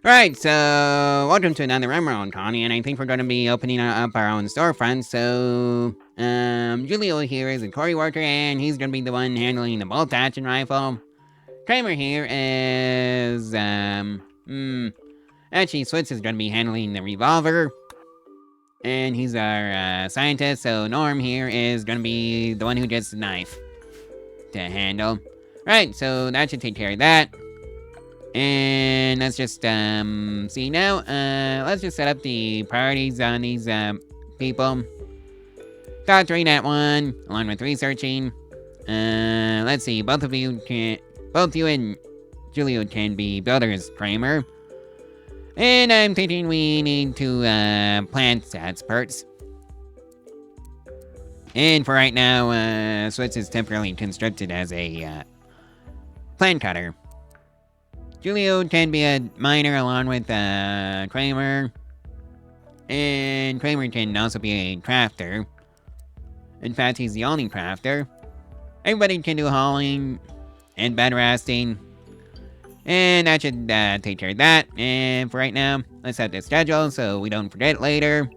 Right, so welcome to another Rimworld, Connie, and I think we're going to be opening up our own storefront. So, Julio here is a Quarry worker, and he's going to be the one handling the bolt action rifle. Kramer here is, actually, Switz is going to be handling the revolver, and he's our scientist. So Norm here is going to be the one who gets the knife to handle. Right, so that should take care of that. And let's just, see now, let's just set up the priorities on these, people. Doctoring that one, along with researching. Let's see, both you and Julio can be builders, Kramer. And I'm thinking we need to, plant experts. And for right now, Switz is temporarily constructed as a, plant cutter. Julio can be a miner along with Kramer. And Kramer can also be a crafter. In fact, he's the only crafter. Everybody can do hauling and bed resting. And that should take care of that. And for right now, let's set the schedule so we don't forget later.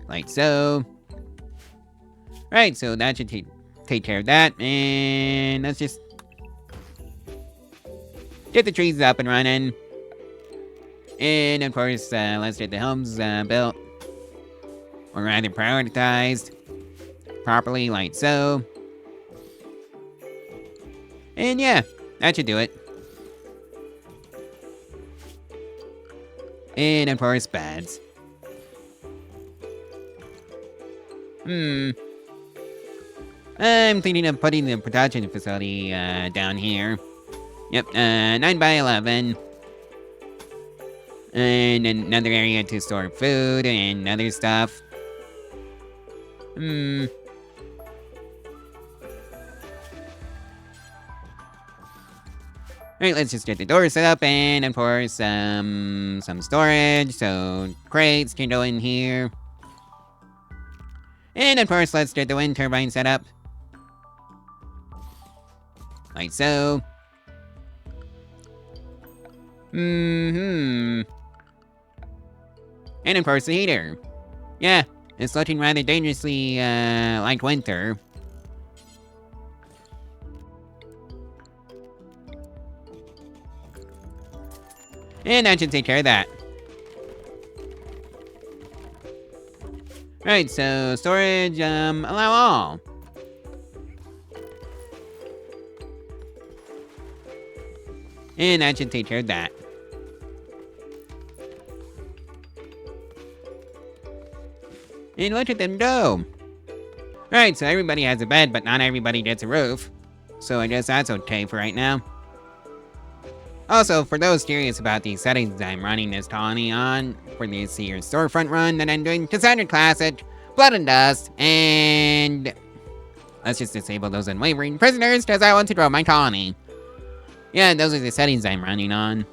Like so. Right, so that should take care of that. And let's just get the trees up and running. And of course, let's get the homes built. Or rather prioritized. Properly, like so. And yeah, that should do it. And of course, beds. I'm thinking of putting the production facility down here. Yep, 9 by 11. And another area to store food and other stuff. Right, let's just get the door set up and of course some storage, so crates can go in here. And of course, let's get the wind turbine set up. Like so. And of course the heater. Yeah, it's looking rather dangerously like winter. And that should take care of that. Right, so storage, allow all. And that should take care of that. And look at them go. Right, so everybody has a bed, but not everybody gets a roof. So I guess that's okay for right now. Also, for those curious about the settings I'm running this colony on, for this year's storefront run that I'm doing, Standard Classic, Blood and Dust, and let's just disable those unwavering prisoners, because I want to grow my colony. Yeah, those are the settings I'm running on.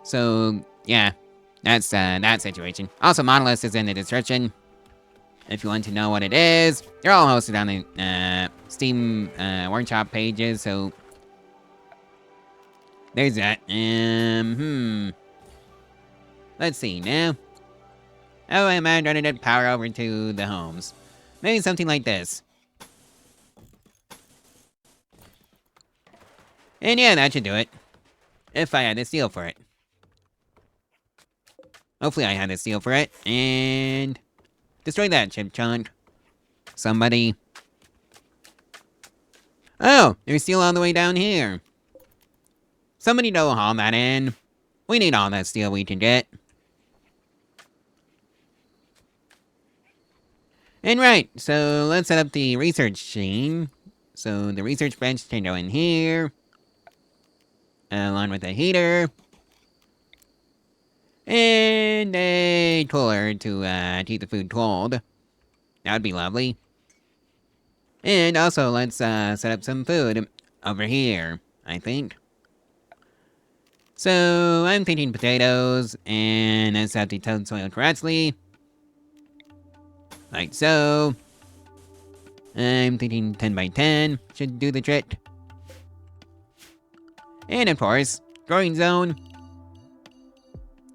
So, yeah, that's that situation. Also, Monolith is in the description. If you want to know what it is, they're all hosted on the Steam workshop pages, so there's that. Let's see now. Oh, I'm running that power over to the homes. Maybe something like this. And yeah, that should do it. If I had the steel for it. Hopefully I had the steel for it. And destroy that chip chunk. Somebody. Oh, there's steel all the way down here. Somebody go haul that in. We need all that steel we can get. And right, so let's set up the research scene. So the research bench can go in here. Along with a heater. And a cooler to keep the food cold. That would be lovely. And also, let's set up some food over here, I think. So, I'm thinking potatoes, and let's set the toad soil correctly. Like so. I'm thinking 10 by 10 should do the trick. And of course, growing zone.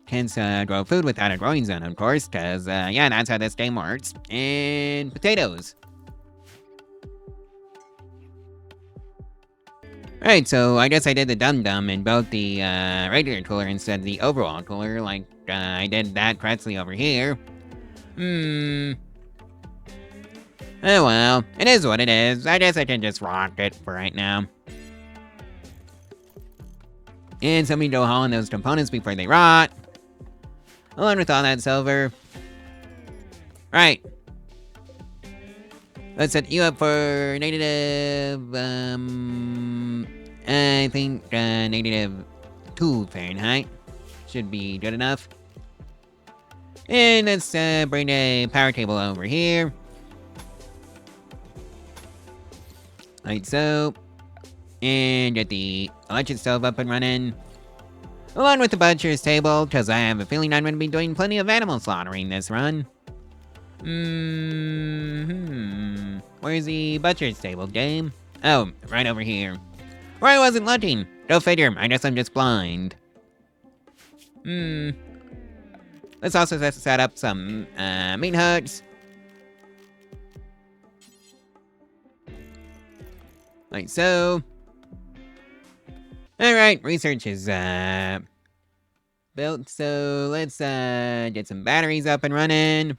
Can't grow food without a growing zone, of course, because, yeah, that's how this game works. And potatoes. Alright, so I guess I did the dum-dum in both the regular cooler instead of the overall cooler, like I did that correctly over here. Oh well, it is what it is. I guess I can just rock it for right now. And somebody go haul in those components before they rot. Along with all that silver. Right. Let's set you up for negative, I think, -2 Fahrenheit. Should be good enough. And let's, bring the power table over here. Like so. And get the electric stove up and running. Along with the butcher's table, because I have a feeling I'm going to be doing plenty of animal slaughtering this run. Where's the butcher's table, game? Oh, right over here. Where I wasn't looking. Go figure, I guess I'm just blind. Let's also set up some, meat hooks. Like so. Alright, research is, built, so let's, get some batteries up and running.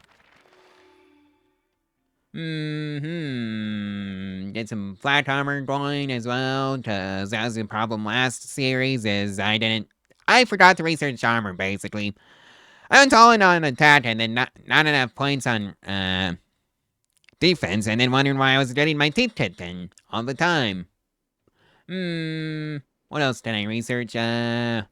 Get some flat armor going as well, cause that was the problem last series, is I forgot to research armor, basically. I went all in on attack and then not enough points on, defense, and then wondering why I was getting my teeth kicked in all the time. What else did I research? I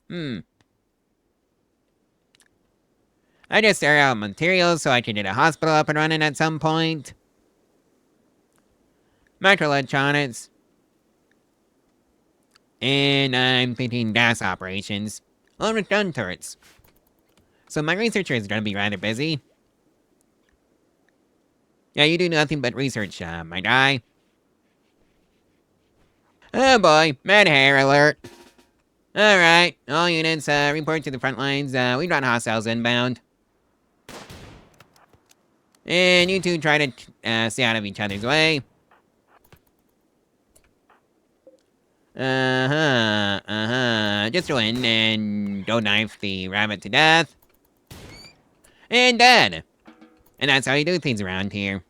just air out materials so I can get a hospital up and running at some point. Microelectronics. And I'm thinking gas operations. Along with gun turrets. So my researcher is gonna be rather busy. Yeah, you do nothing but research, my guy. Oh boy, mad hair alert. Alright, all units, report to the front lines. We've got hostiles inbound. And you two try to, stay out of each other's way. Just go in and go knife the rabbit to death. And dead. And that's how you do things around here.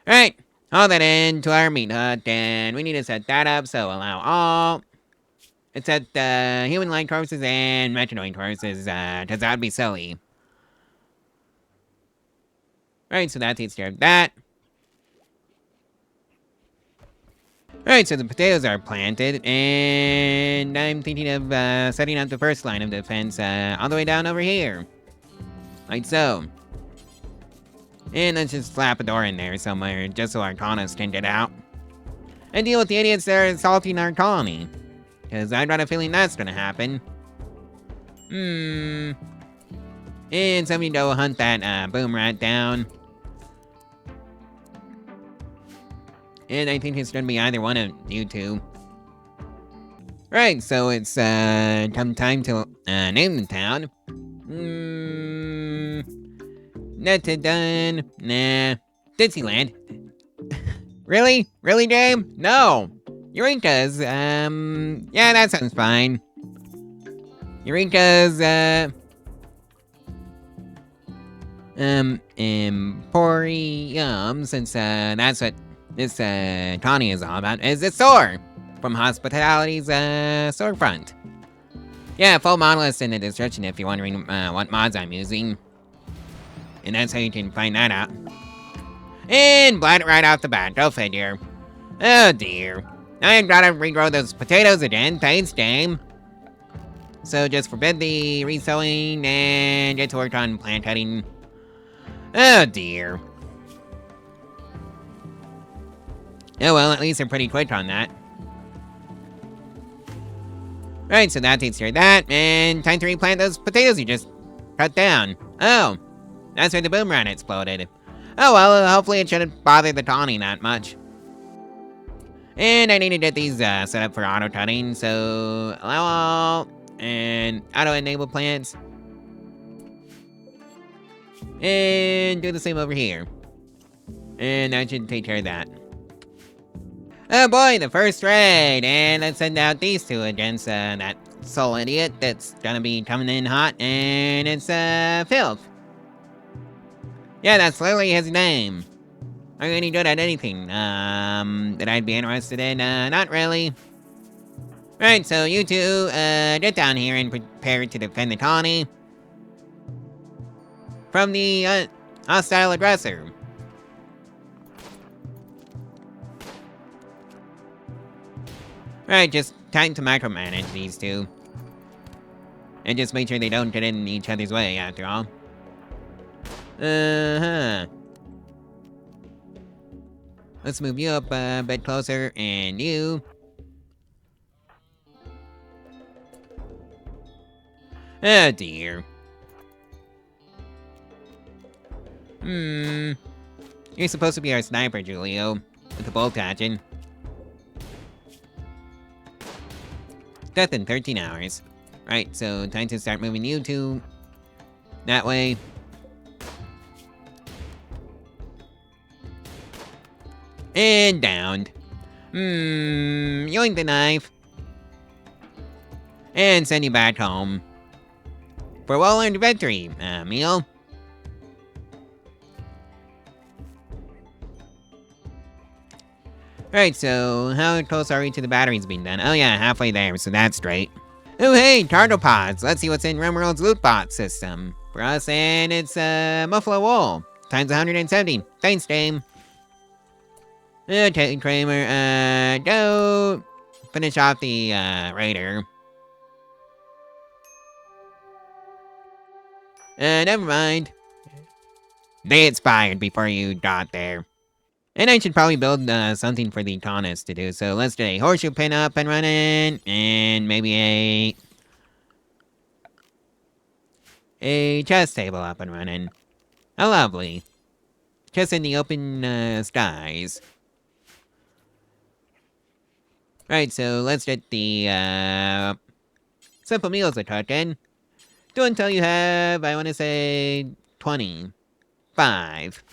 Alright, haul that in to our meat hut, and we need to set that up, so allow all. It's set human-like corpses and Mechanoid corpses, cause that'd be silly. Alright, so that takes care of that. Alright, so the potatoes are planted, and I'm thinking of setting up the first line of defense all the way down over here. Like so. And let's just slap a door in there somewhere, just so our colonists can get out. And deal with the idiots that are assaulting our colony. Because I've got a feeling that's gonna happen. And somebody go hunt that boom rat down. And I think it's gonna be either one of you two. Right, so it's come time to name the town. That's done. Nah. Dixieland. Really? Really, Dame? No. Eureka's, yeah, that sounds fine. Eureka's, Emporium, since, that's what this, Connie is all about, is a store from Hospitality's, storefront. Yeah, full model is in the description if you're wondering, what mods I'm using. And that's how you can find that out. And blind it right off the bat, go figure. Oh dear. I've gotta regrow those potatoes again, thanks game. So just forbid the resowing and get to work on plant cutting. Oh dear. Oh well, at least they're pretty quick on that. Right, so that takes care of that, and time to replant those potatoes you just cut down. Oh, that's where the boom rat exploded. Oh well, hopefully it shouldn't bother the Tawny that much. And I need to get these set up for auto-tutting, so allow all and auto-enable plants. And do the same over here. And that should take care of that. Oh boy, the first raid! And let's send out these two against that soul idiot that's gonna be coming in hot, and it's Filth. Yeah, that's literally his name. Are you any good at anything, that I'd be interested in? Not really. Right, so you two, get down here and prepare to defend the colony from the, hostile aggressor. Right, just time to micromanage these two. And just make sure they don't get in each other's way, after all. Uh-huh. Let's move you up a bit closer, and you. Oh dear. You're supposed to be our sniper, Julio, with the bolt action. Death in 13 hours. Right, so time to start moving you two that way. And downed. Yoink the knife. And send you back home. For well-earned victory, meal. Right, so how close are we to the batteries being done? Oh yeah, halfway there, so that's straight. Oh hey, turtle pods. Let's see what's in Rimworld's loot box system. For us, and it's Muffalo Wool. Times 170. Thanks, Dame. Okay, Kramer, go finish off the raider. Never mind. They expired before you got there. And I should probably build something for the colonists to do. So let's do a horseshoe pin up and running, and maybe a chest table up and running. How lovely. Just in the open skies. Right, so let's get the simple meals cooking. Do until you have, I want to say, 25.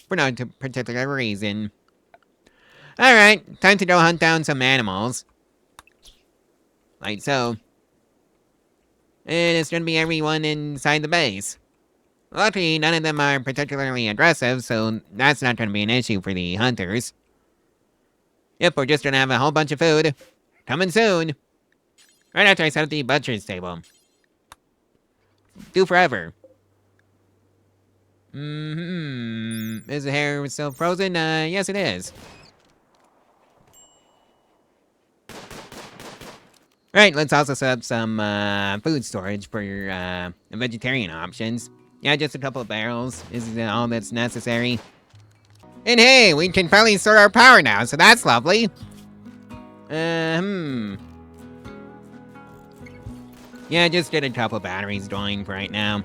For no particular reason. Alright, time to go hunt down some animals. Like so. And it's gonna be everyone inside the base. Luckily, none of them are particularly aggressive, so that's not gonna be an issue for the hunters. Yep, we're just gonna have a whole bunch of food. Coming soon. Right after I set up the butcher's table. Do forever. Is the hair still frozen? Yes it is. Right, let's also set up some, food storage for your, vegetarian options. Yeah, just a couple of barrels is all that's necessary. And hey, we can finally store our power now, so that's lovely. Yeah, just get a couple of batteries going for right now.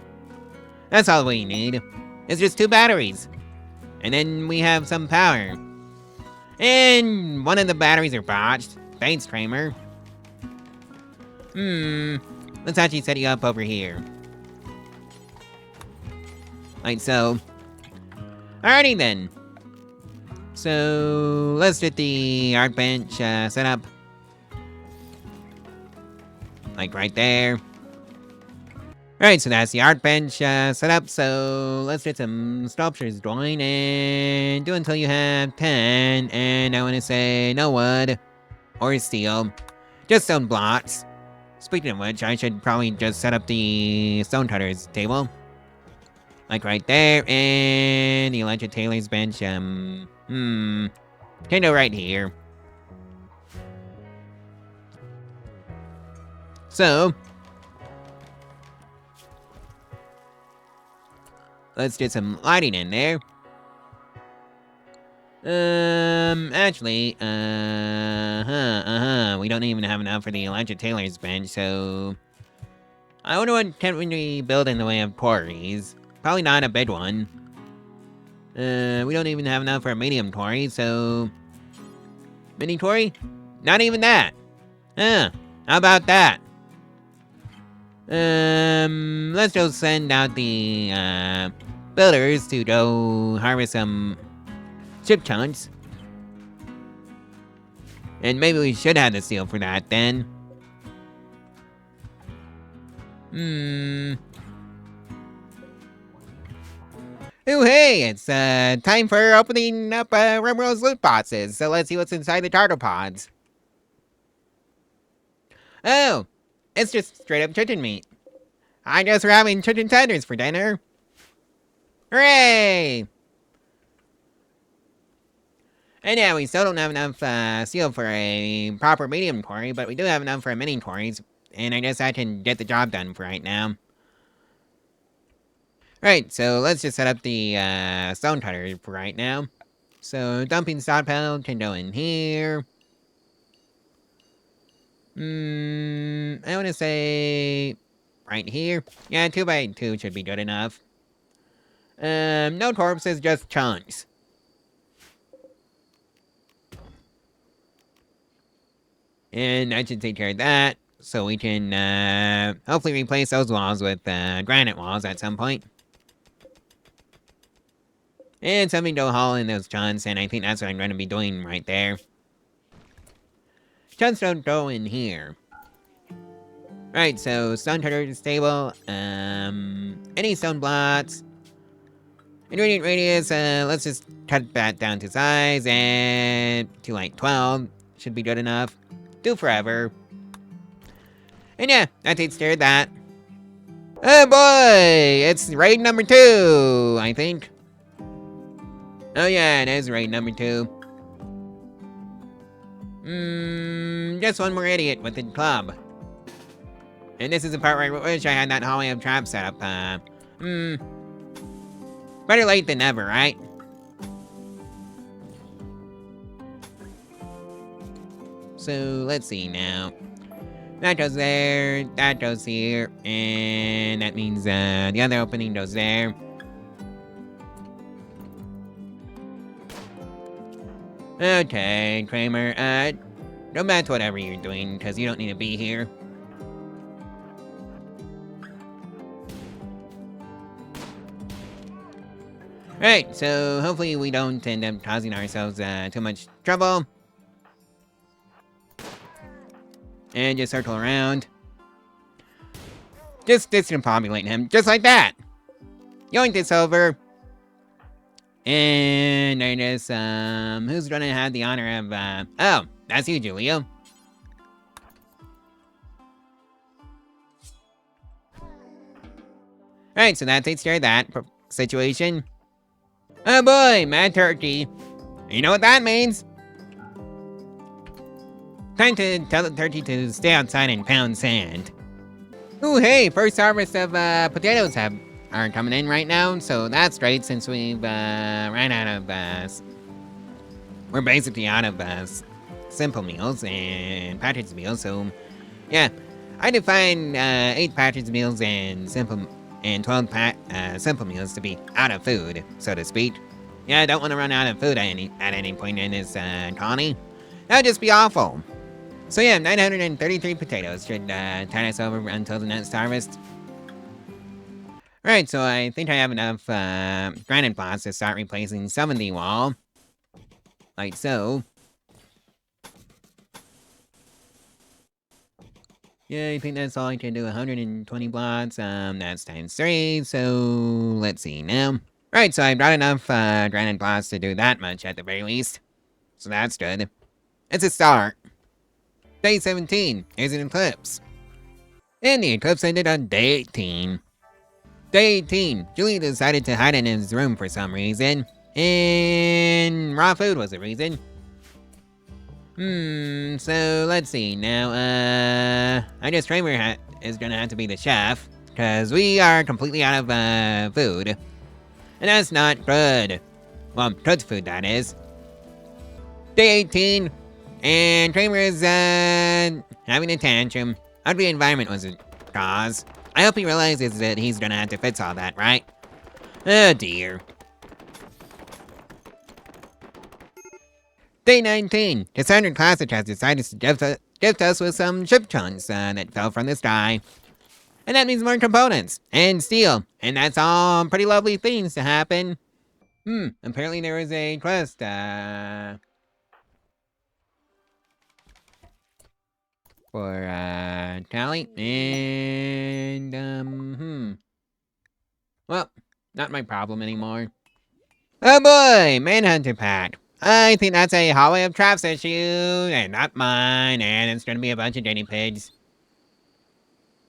That's all we need. It's just 2 batteries. And then we have some power. And one of the batteries are botched. Thanks, Kramer. Let's actually set you up over here. Like so. Alrighty then. So, let's get the art bench set up. Like right there. Alright, so that's the art bench set up, so let's get some sculptures going, and do until you have 10, and I want to say no wood, or steel, just stone blocks. Speaking of which, I should probably just set up the stonecutter's table. Like right there, and the Elijah Taylor's bench, kind of right here. So, let's get some lighting in there. Actually, we don't even have enough for the Elijah Taylor's bench, so I wonder what can we build in the way of quarries. Probably not a big one. We don't even have enough for a medium quarry, so Mini Quarry? Not even that. Huh, how about that? Let's just send out the, builders to go harvest some chip chunks. And maybe we should have the steel for that then. Oh hey, it's time for opening up Rimworld's loot boxes. So let's see what's inside the tartar pods. Oh, it's just straight up chicken meat. I guess we're having chicken tenders for dinner. Hooray! And yeah, we still don't have enough steel for a proper medium quarry, but we do have enough for mini quarries. And I guess I can get the job done for right now. Right, so let's just set up the stone cutter for right now. So dumping stockpile can go in here. I want to say right here. Yeah, 2x2 should be good enough. No corpses, just chunks. And that should take care of that. So we can hopefully replace those walls with granite walls at some point. And something to haul in those chunks, and I think that's what I'm going to be doing right there. Chunks don't go in here. Right, so stone cutter stable. Any stone blocks. Ingredient radius, let's just cut that down to size, and to like 12. Should be good enough. Do forever. And yeah, that takes care of that. Oh boy! It's raid number 2, I think. Oh yeah, it is raid number 2. Just one more idiot with the club. And this is the part where I wish I had that hallway of traps set up. Better late than never, right? So, let's see now. That goes there, that goes here, and that means the other opening goes there. Okay, Kramer, go back to whatever you're doing, because you don't need to be here. Right, so hopefully we don't end up causing ourselves too much trouble. And just circle around. Just discombobulate him, just like that. Yoink this over. And I guess, who's gonna have the honor of, oh, that's you, Julio. Alright, so that takes care of that situation. Oh boy, mad turkey. You know what that means? Time to tell the turkey to stay outside and pound sand. Ooh, hey, first harvest of potatoes are coming in right now, so that's great since we've ran out of we're basically out of simple meals and packaged meals. So yeah, I define 8 packaged meals and 12 simple meals to be out of food, so to speak. Yeah, I don't want to run out of food at any point in this colony. That'd just be awful. So yeah, 933 potatoes should tide us over until the next harvest. Alright, so I think I have enough granite blocks to start replacing some of the wall. Like so. Yeah, I think that's all I can do. 120 blocks. That's times 3. So let's see now. Right, so I've got enough granite blocks to do that much at the very least. So that's good. It's a start. Day 17 is an eclipse. And the eclipse ended on day 18. Day 18, Julie decided to hide in his room for some reason. And raw food was the reason. So let's see now, I guess Kramer is gonna have to be the chef, because we are completely out of food. And that's not good. Well, cooked food, that is. Day 18, and Kramer is having a tantrum. Ugly environment was a cause. I hope he realizes that he's gonna have to fix all that, right? Oh dear. Day 19. The Standard Classic has decided to gift us with some ship chunks that fell from the sky. And that means more components and steel. And that's all pretty lovely things to happen. Apparently there was a quest, for, Tally. And, well, not my problem anymore. Oh boy, Manhunter Pack. I think that's a Hallway of Traps issue, and not mine, and it's gonna be a bunch of guinea pigs.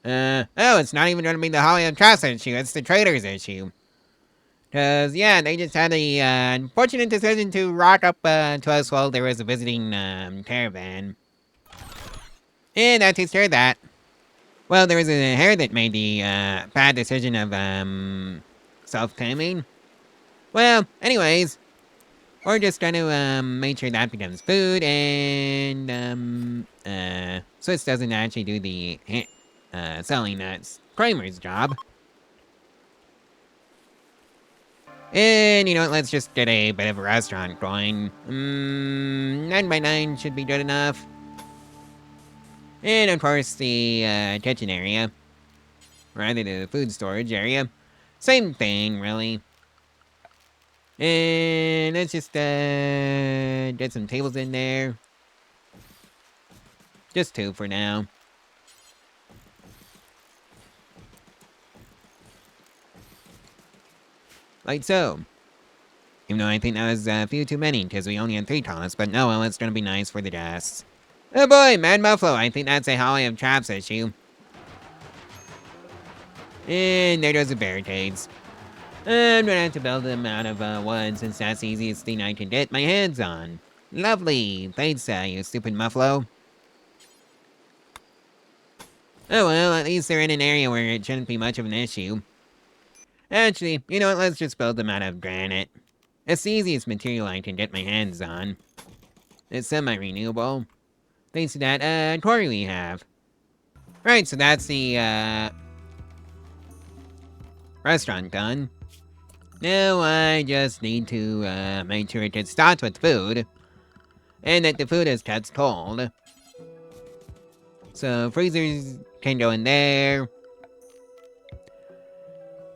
Oh, it's not even gonna be the Hallway of Traps issue, it's the Traders issue. Cause, yeah, they just had the, unfortunate decision to rock up, to us while there was a visiting, caravan. And that takes care of that. Well, there was a hare that made the, bad decision of, self-taming. Well, anyways, we're just gonna, make sure that becomes food, and, Swiss doesn't actually do the, selling, that's Kramer's job. And, you know what, let's just get a bit of a restaurant going. 9x9 should be good enough. And, of course, the, kitchen area. Rather, the food storage area. Same thing, really. And let's just, get some tables in there. Just 2 for now. Like so. Even though I think that was a few too many, because we only had 3 columns, but no, well, it's gonna be nice for the guests. Oh boy, Mad Buffalo, I think that's a Hallway of Traps issue. And there goes the barricades. I'm gonna have to build them out of wood, since that's the easiest thing I can get my hands on. Lovely, thanks, you stupid Muffalo. Oh well, at least they're in an area where it shouldn't be much of an issue. Actually, you know what, let's just build them out of granite. It's the easiest material I can get my hands on. It's semi-renewable. Thanks to that, quarry we have. Right, so that's the, restaurant done. Now I just need to, make sure it gets stocked with food. And that the food is kept cold. So freezers can go in there.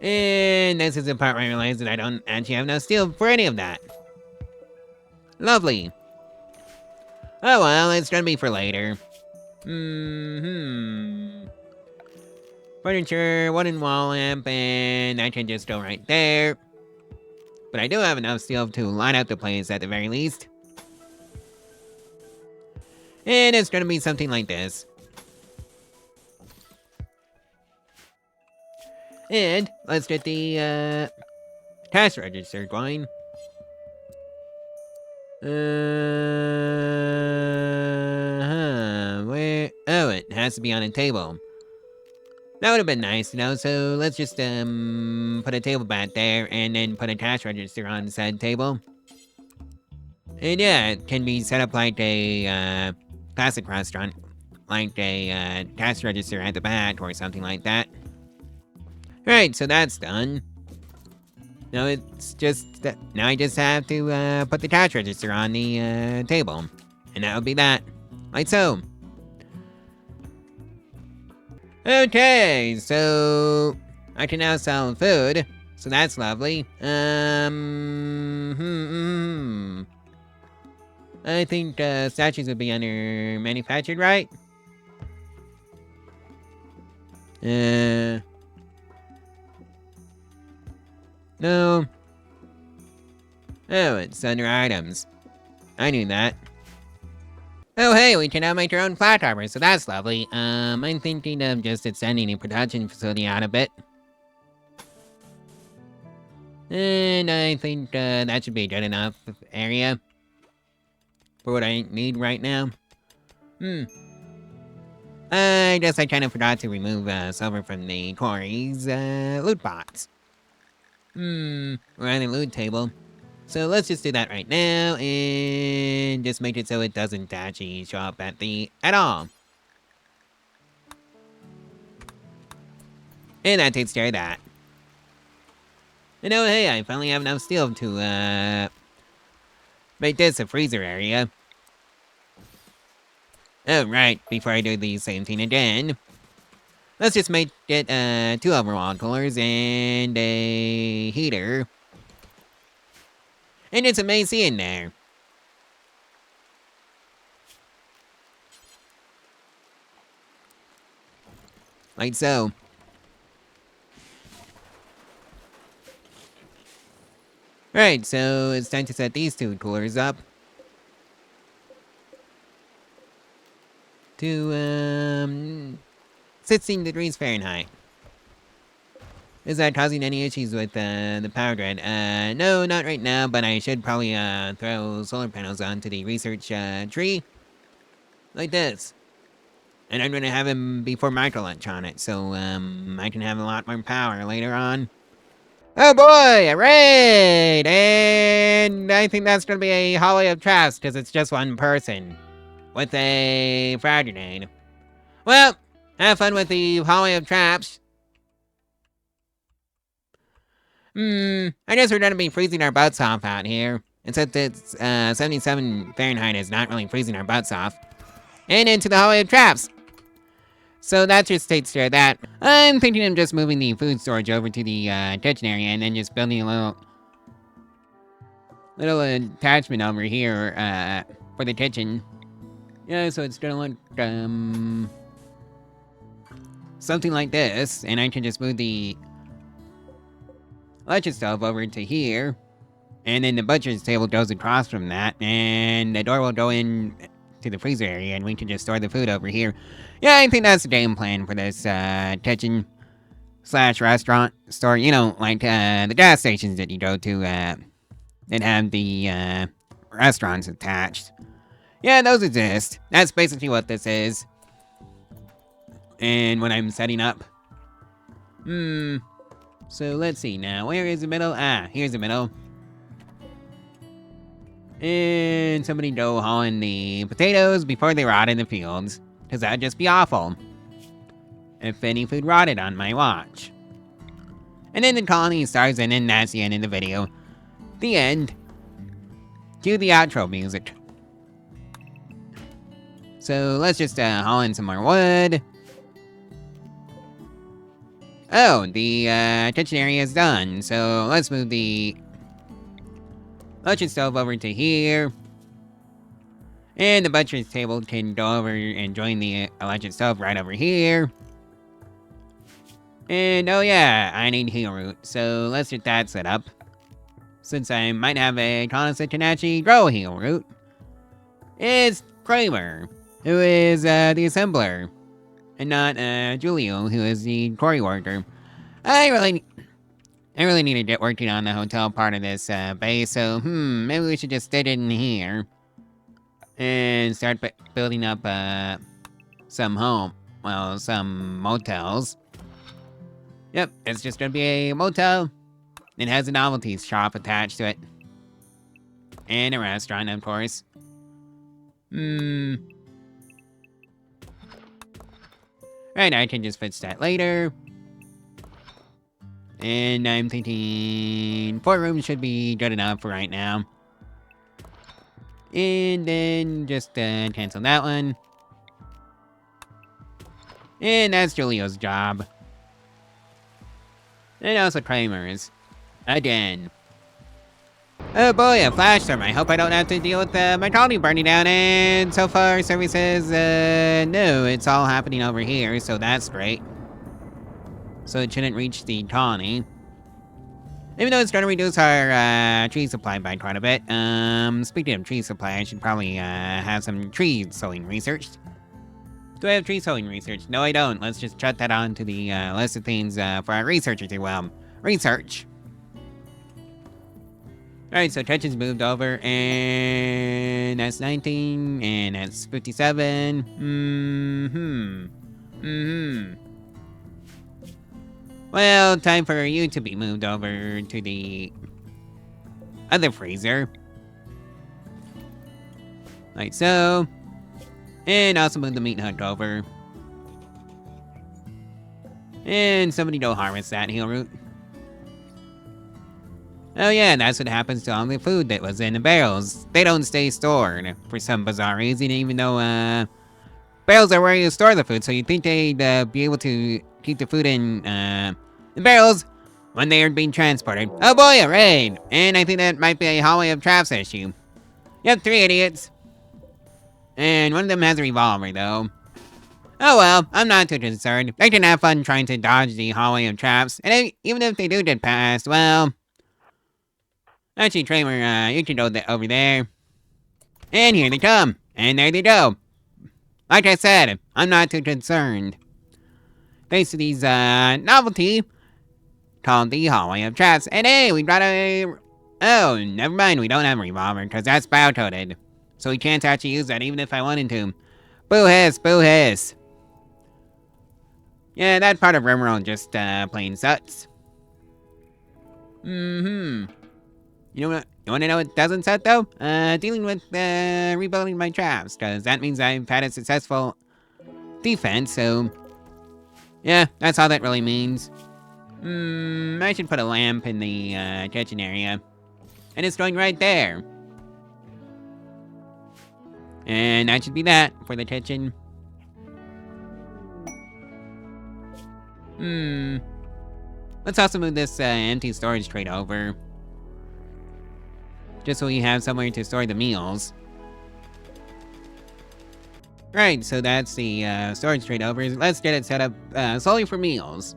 And this is the part where I realize that I don't actually have enough steel for any of that. Lovely. Oh well, it's gonna be for later. Furniture, wooden wall lamp, and that can just go right there. But I do have enough steel to line out the place at the very least. And it's gonna be something like this. And let's get the, cash register going. Where? Oh, it has to be on a table. That would have been nice, you know, so let's just, put a table back there, and then put a cash register on said table. And yeah, it can be set up like a, classic restaurant. Like a, cash register at the back, or something like that. Right, so that's done. Now it's just that now I just have to put the cash register on the table. And that would be that. Like so. Okay, so I can now sell food. So that's lovely. I think statues would be under manufactured, right? No. Oh, it's under items. I knew that. Oh hey, we can now make our own flat armor, so that's lovely. I'm thinking of just extending the production facility out a bit. And I think that should be a good enough area for what I need right now. I guess I kind of forgot to remove silver from the quarry's loot box. We're on the loot table. So let's just do that right now, and just make it so it doesn't actually show up at all. And that takes care of that. And oh hey, I finally have enough steel to, Make this a freezer area. Oh, right, before I do the same thing again. Let's just make it 2 overall coolers and a heater. And it's some AC in there. Like so. Right, so it's time to set these 2 coolers up. To, 16 degrees Fahrenheit. Is that causing any issues with the power grid? No, not right now, but I should probably throw solar panels onto the research tree. Like this. And I'm gonna have them before microelectronics, so I can have a lot more power later on. Oh boy, a raid! And I think that's gonna be a hallway of trash, because it's just one person. With a frag grenade. Well, have fun with the hallway of traps. I guess we're gonna be freezing our butts off out here. And since it's 77 Fahrenheit is not really freezing our butts off. And into the hallway of traps. So that just takes care of that. I'm thinking of just moving the food storage over to the kitchen area and then just building a little attachment over here for the kitchen. Yeah, so it's gonna look something like this, and I can just move the electric stove over to here, and then the butcher's table goes across from that, and the door will go in to the freezer area, and we can just store the food over here. Yeah, I think that's the game plan for this kitchen slash restaurant store. You know, like the gas stations that you go to that have the restaurants attached. Yeah, those exist. That's basically what this is. And what I'm setting up. So let's see now. Where is the middle? Ah, here's the middle. And somebody go hauling the potatoes before they rot in the fields. Because that'd just be awful. If any food rotted on my watch. And then the colony starts, and then that's the end of the video. The end. Cue the outro music. So let's just haul in some more wood. Oh, the kitchen area is done. So let's move the electric stove over to here. And the butcher's table can go over and join the electric stove right over here. And oh yeah, I need heal root. So let's get that set up. Since I might have a colonist that can actually grow heal root. It's Kramer, who is the assembler. And not Julio, who is the quarry worker. I really need to get working on the hotel part of this base, so maybe we should just stick it in here. And start building up some motels. Yep, it's just gonna be a motel. It has a novelties shop attached to it. And a restaurant, of course. Right, I can just fix that later. And I'm thinking 4 rooms should be good enough for right now. And then just cancel that one. And that's Julio's job. And also Kramer's. Again. Oh boy, a flash storm. I hope I don't have to deal with my colony burning down. And so far, service says, no, it's all happening over here, so that's great. So it shouldn't reach the colony. Even though it's going to reduce our tree supply by quite a bit. Speaking of tree supply, I should probably have some tree sowing researched. Do I have tree sowing research? No, I don't. Let's just chuck that on to the list of things for our researchers to research. Alright, so Tetchen's moved over, and that's 19, and that's 57. Well, time for you to be moved over to the other freezer. Like so. And also move the meat hook over. And somebody go harvest that heal root. Oh yeah, that's what happens to all the food that was in the barrels. They don't stay stored for some bizarre reason, even though, barrels are where you store the food, so you'd think they'd, be able to keep the food in barrels when they are being transported. Oh boy, a raid! And I think that might be a hallway of traps issue. Yep, 3 idiots. And one of them has a revolver, though. Oh well, I'm not too concerned. They can have fun trying to dodge the hallway of traps, and even if they do get past, well... Actually, Kramer, you can go over there. And here they come. And there they go. Like I said, I'm not too concerned. Thanks to these, novelty called the Hallway of Traps. And hey, we got a... Oh, never mind, we don't have a revolver, because that's bio-coded. So we can't actually use that, even if I wanted to. Boo hiss, boo hiss. Yeah, that part of Rimworld just, plain sucks. Mm-hmm. You wanna know what doesn't suck, though? Dealing with, rebuilding my traps, because that means I've had a successful defense, so... Yeah, that's all that really means. I should put a lamp in the, kitchen area. And it's going right there. And that should be that for the kitchen. Let's also move this, empty storage crate over. Just so we have somewhere to store the meals. Right, so that's the, storage crate over. Let's get it set up, solely for meals.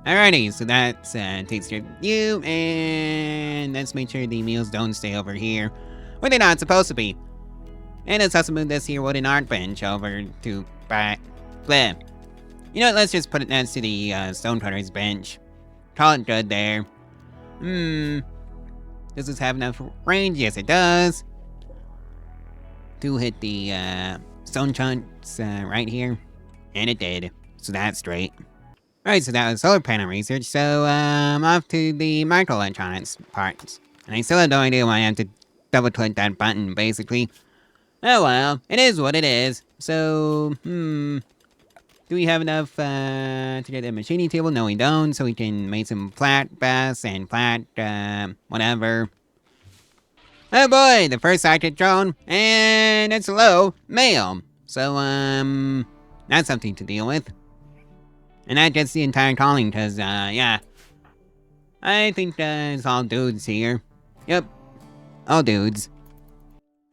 Alrighty, so that takes care of you, and let's make sure the meals don't stay over here, where they're not supposed to be. And let's also move this here wooden art bench over to bleh. You know what, let's just put it next to the stonecutter's bench. Call it good there. Does this have enough range? Yes, it does. To hit the stone chunks right here. And it did, so that's straight. Alright, so that was solar panel research, so off to the microelectronics parts. And I still have no idea why I have to double click that button, basically. Oh well, it is what it is. So, do we have enough to get a machining table? No, we don't, so we can make some flat bass and flat, whatever. Oh boy, the first sighted drone, and it's low mail. So, that's something to deal with. And that gets the entire calling, cause, yeah. I think, it's all dudes here. Yep, all dudes.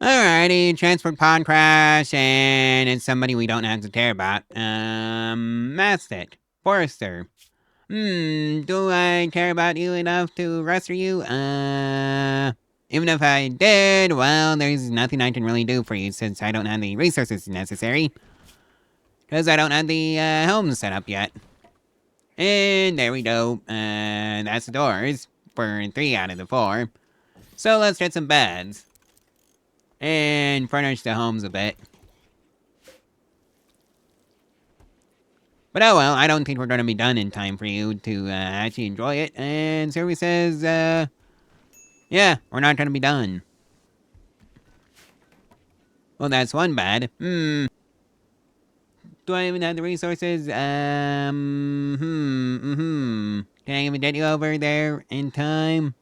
Alrighty, transport pod crash, and it's somebody we don't have to care about. Mastic, Forester. Do I care about you enough to rescue you? Even if I did, well, there's nothing I can really do for you since I don't have the resources necessary. Because I don't have the, home set up yet. And there we go. That's the doors for 3 out of the 4. So let's get some beds. And furnish the homes a bit. But oh well, I don't think we're gonna be done in time for you to actually enjoy it. And Survey says, yeah, we're not gonna be done. Well, that's one bad. Do I even have the resources? Can I even get you over there in time?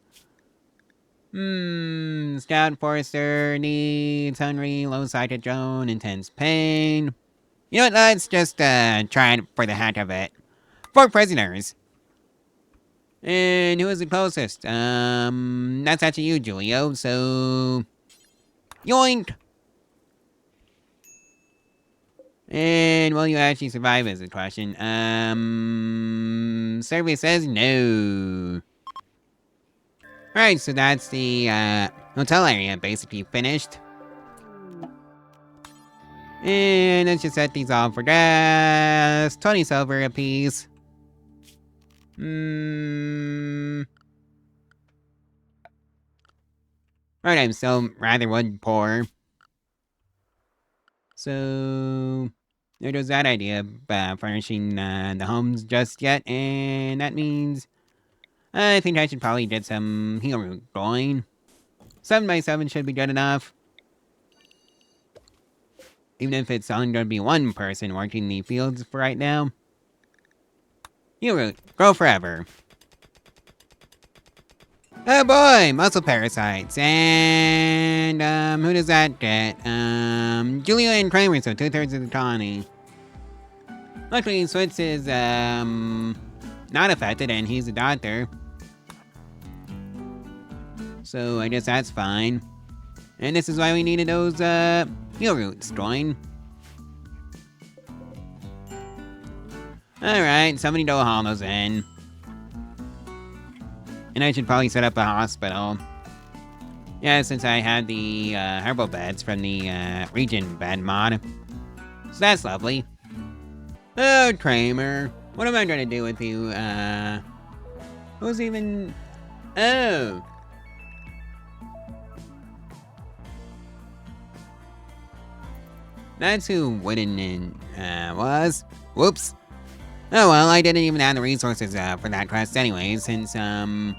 Scout Forester needs hungry, low-sighted drone, intense pain. You know what, let's just, try it for the heck of it. 4 prisoners. And who is the closest? That's actually you, Julio, so... Yoink! And will you actually survive is the question. Survey says no. Alright, so that's the, hotel area basically finished. And let's just set these off for gas. 20 silver apiece. Right, I'm still rather wood poor. So... there goes that idea of furnishing the homes just yet. And that means... I think I should probably get some heal root going. 7 by 7 should be good enough. Even if it's only going to be 1 person working the fields for right now. Heal root, grow forever. Oh boy, muscle parasites. And, who does that get? Julia and Kramer, so 2/3 of the colony. Luckily, Switz is, not affected, and he's a doctor. So I guess that's fine. And this is why we needed those, heal roots join. Alright, somebody go haul those in. And I should probably set up a hospital. Yeah, since I had the, herbal beds from the, region bed mod. So that's lovely. Oh, Kramer. What am I gonna do with you? Who's even... Oh. That's who Wooden was. Whoops. Oh well, I didn't even have the resources for that quest anyway, since yeah,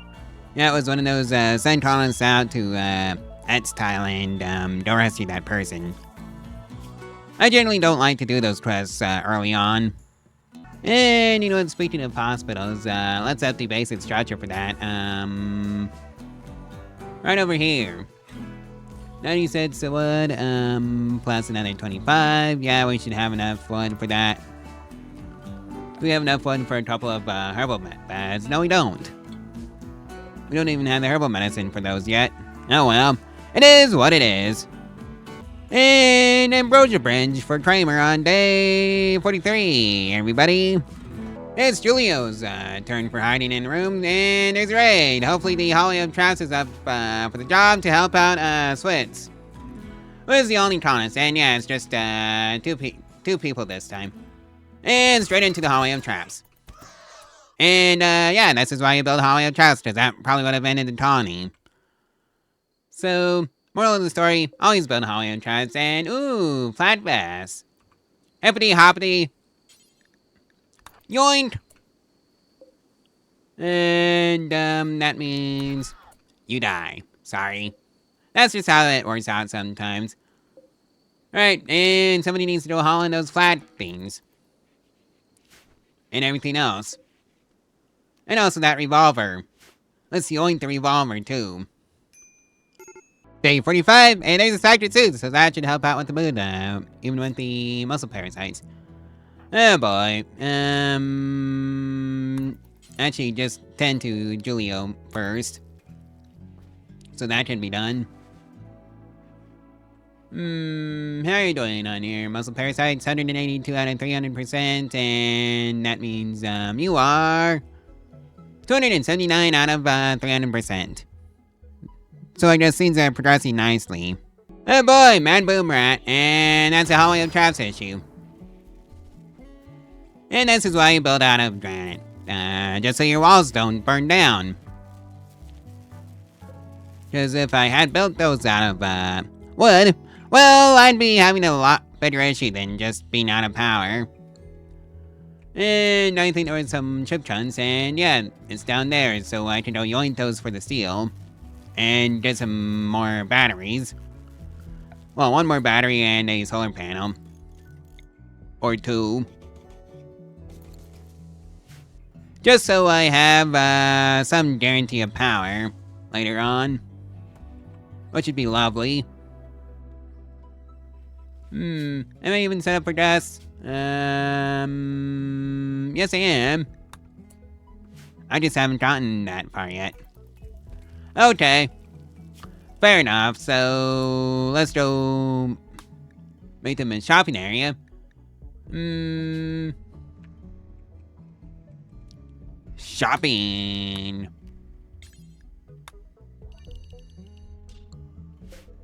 it was one of those send colonists out to Etstyle and don't rescue that person. I generally don't like to do those quests early on. And you know what, speaking of hospitals, let's up the basic structure for that. Right over here. 96 wood, plus another 25. Yeah, we should have enough wood for that. Do we have enough wood for a couple of herbal beds? No, we don't. We don't even have the herbal medicine for those yet. Oh well, it is what it is. And ambrosia bridge for Kramer on day 43, everybody. It's Julio's turn for hiding in the room, and there's a raid. Hopefully the Holly of Traps is up for the job to help out Switz. Who is the only colonist, and yeah, it's just two people this time. And straight into the Holly of Traps. And yeah, this is why you build Holly of Traps, because that probably would have ended the colony. So, moral of the story, always build Holly of Traps, and ooh, flat bass. Hippity hoppity. Yoink! And, that means you die. Sorry. That's just how it works out sometimes. Alright, and somebody needs to go haul in those flat things. And everything else. And also that revolver. Let's yoink the revolver, too. Day 45, and there's a secret suit, so that should help out with the mood, even with the muscle parasites. Oh boy. Actually, just tend to Julio first. So that can be done. How are you doing on here? Muscle parasites, 182 out of 300%, and that means, you are 279 out of 300%. So I guess things are progressing nicely. Oh boy, Mad Boom Rat, and that's a Holly of Traps issue. And this is why you build out of granite. Just so your walls don't burn down. Because if I had built those out of, wood, well, I'd be having a lot bigger issue than just being out of power. And I think there was some chip chunks, and yeah, it's down there, so I can go yoink those for the steel. And get some more batteries. Well, one more battery and a solar panel. Or two. Just so I have, some guarantee of power later on. Which would be lovely. Am I even set up for gas? Yes I am. I just haven't gotten that far yet. Okay. Fair enough, so let's go make them a shopping area. Shopping.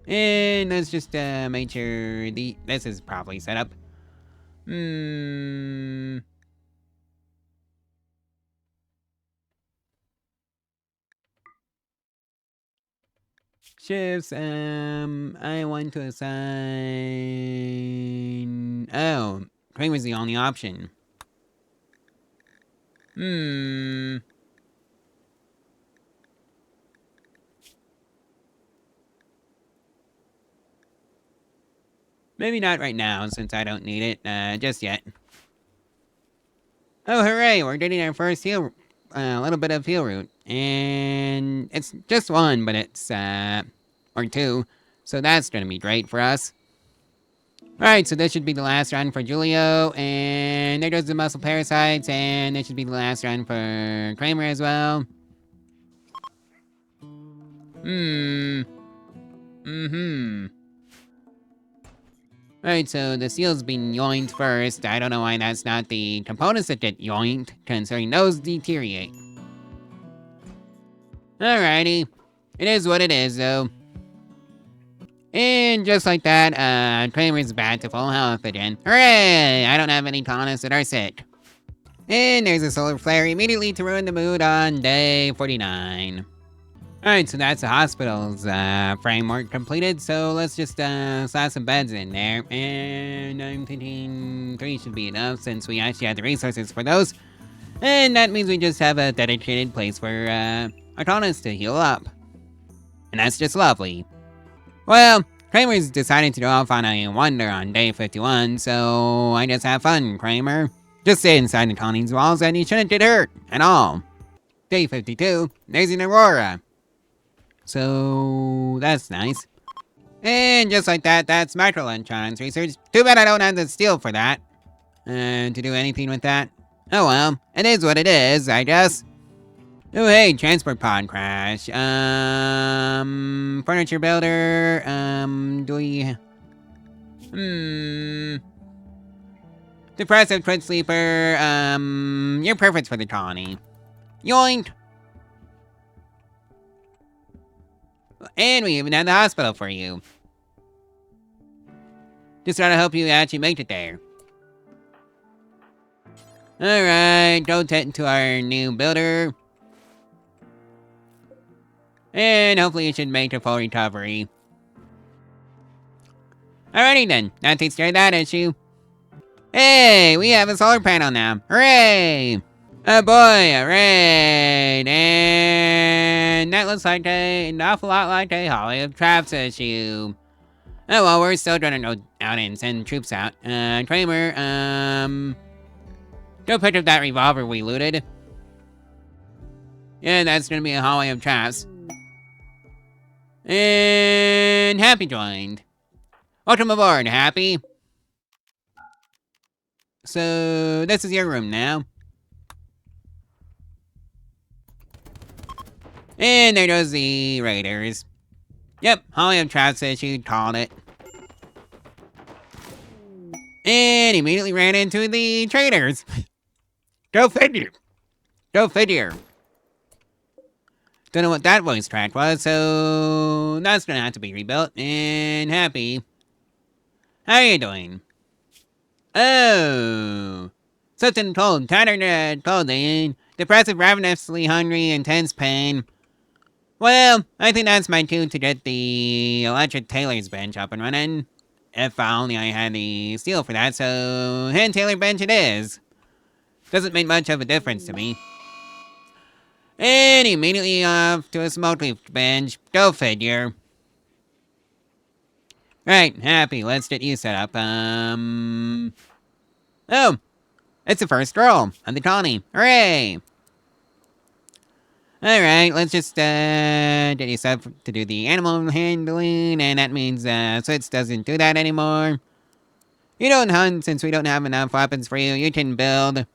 And let's just make sure this is properly set up. Shifts, I want to assign... Oh, Crane was the only option. Maybe not right now, since I don't need it, just yet. Oh, hooray, we're getting our first heal a little bit of heal root. And it's just one, but it's, or two. So that's gonna be great for us. Alright, so this should be the last run for Julio, and there goes the muscle parasites, and this should be the last run for Kramer as well. Alright, so the seal's been yoinked first. I don't know why that's not the components that get yoinked, considering those deteriorate. Alrighty. It is what it is, though. And just like that, Kramer's back to full health again. Hooray! I don't have any colonists that are sick. And there's a solar flare immediately to ruin the mood on day 49. Alright, so that's the hospital's framework completed, so let's just slap some beds in there. And I'm thinking 3 should be enough since we actually have the resources for those. And that means we just have a dedicated place for our colonists to heal up. And that's just lovely. Well, Kramer's decided to go off on a wonder on day 51, so I just have fun, Kramer. Just stay inside the colony's walls and you shouldn't get hurt at all. Day 52, there's an Aurora. So, that's nice. And just like that, that's microelectronics research. Too bad I don't have the steel for that. To do anything with that. Oh well, it is what it is, I guess. Oh hey, transport pod crash. Furniture builder. Do we... Depressive twin sleeper. You're perfect for the colony. Yoink! And we even had the hospital for you. Just trying to help you actually make it there. Alright, go tend to our new builder. And hopefully it should make a full recovery. Alrighty then, that takes care of that issue. Hey, we have a solar panel now. Hooray! Oh boy, alright. And that looks like an awful lot like a Holly of Traps issue. Oh well, we're still gonna go out and send troops out. Kramer, go pick up that revolver we looted. Yeah, that's gonna be a hallway of traps. And Happy joined. Welcome aboard, Happy. So, this is your room now. And there goes the raiders. Yep, hallway of traps issued, called it. And immediately ran into the traders. Go figure. Go figure. Don't know what that voice track was, so that's gonna have to be rebuilt. And Happy, how are you doing? Oh, something cold, tattered clothing, depressive, ravenously hungry, intense pain. Well, I think that's my cue to get the electric tailor's bench up and running. If only I had the steel for that, so hand tailor bench it is. Doesn't make much of a difference to me. And immediately off to a smoke leaf bench. Go figure. Right, Happy, let's get you set up. Oh, it's the first roll of the colony. Hooray! Alright, let's just get you set up to do the animal handling, and that means Switch doesn't do that anymore. You don't hunt since we don't have enough weapons for you. You can build.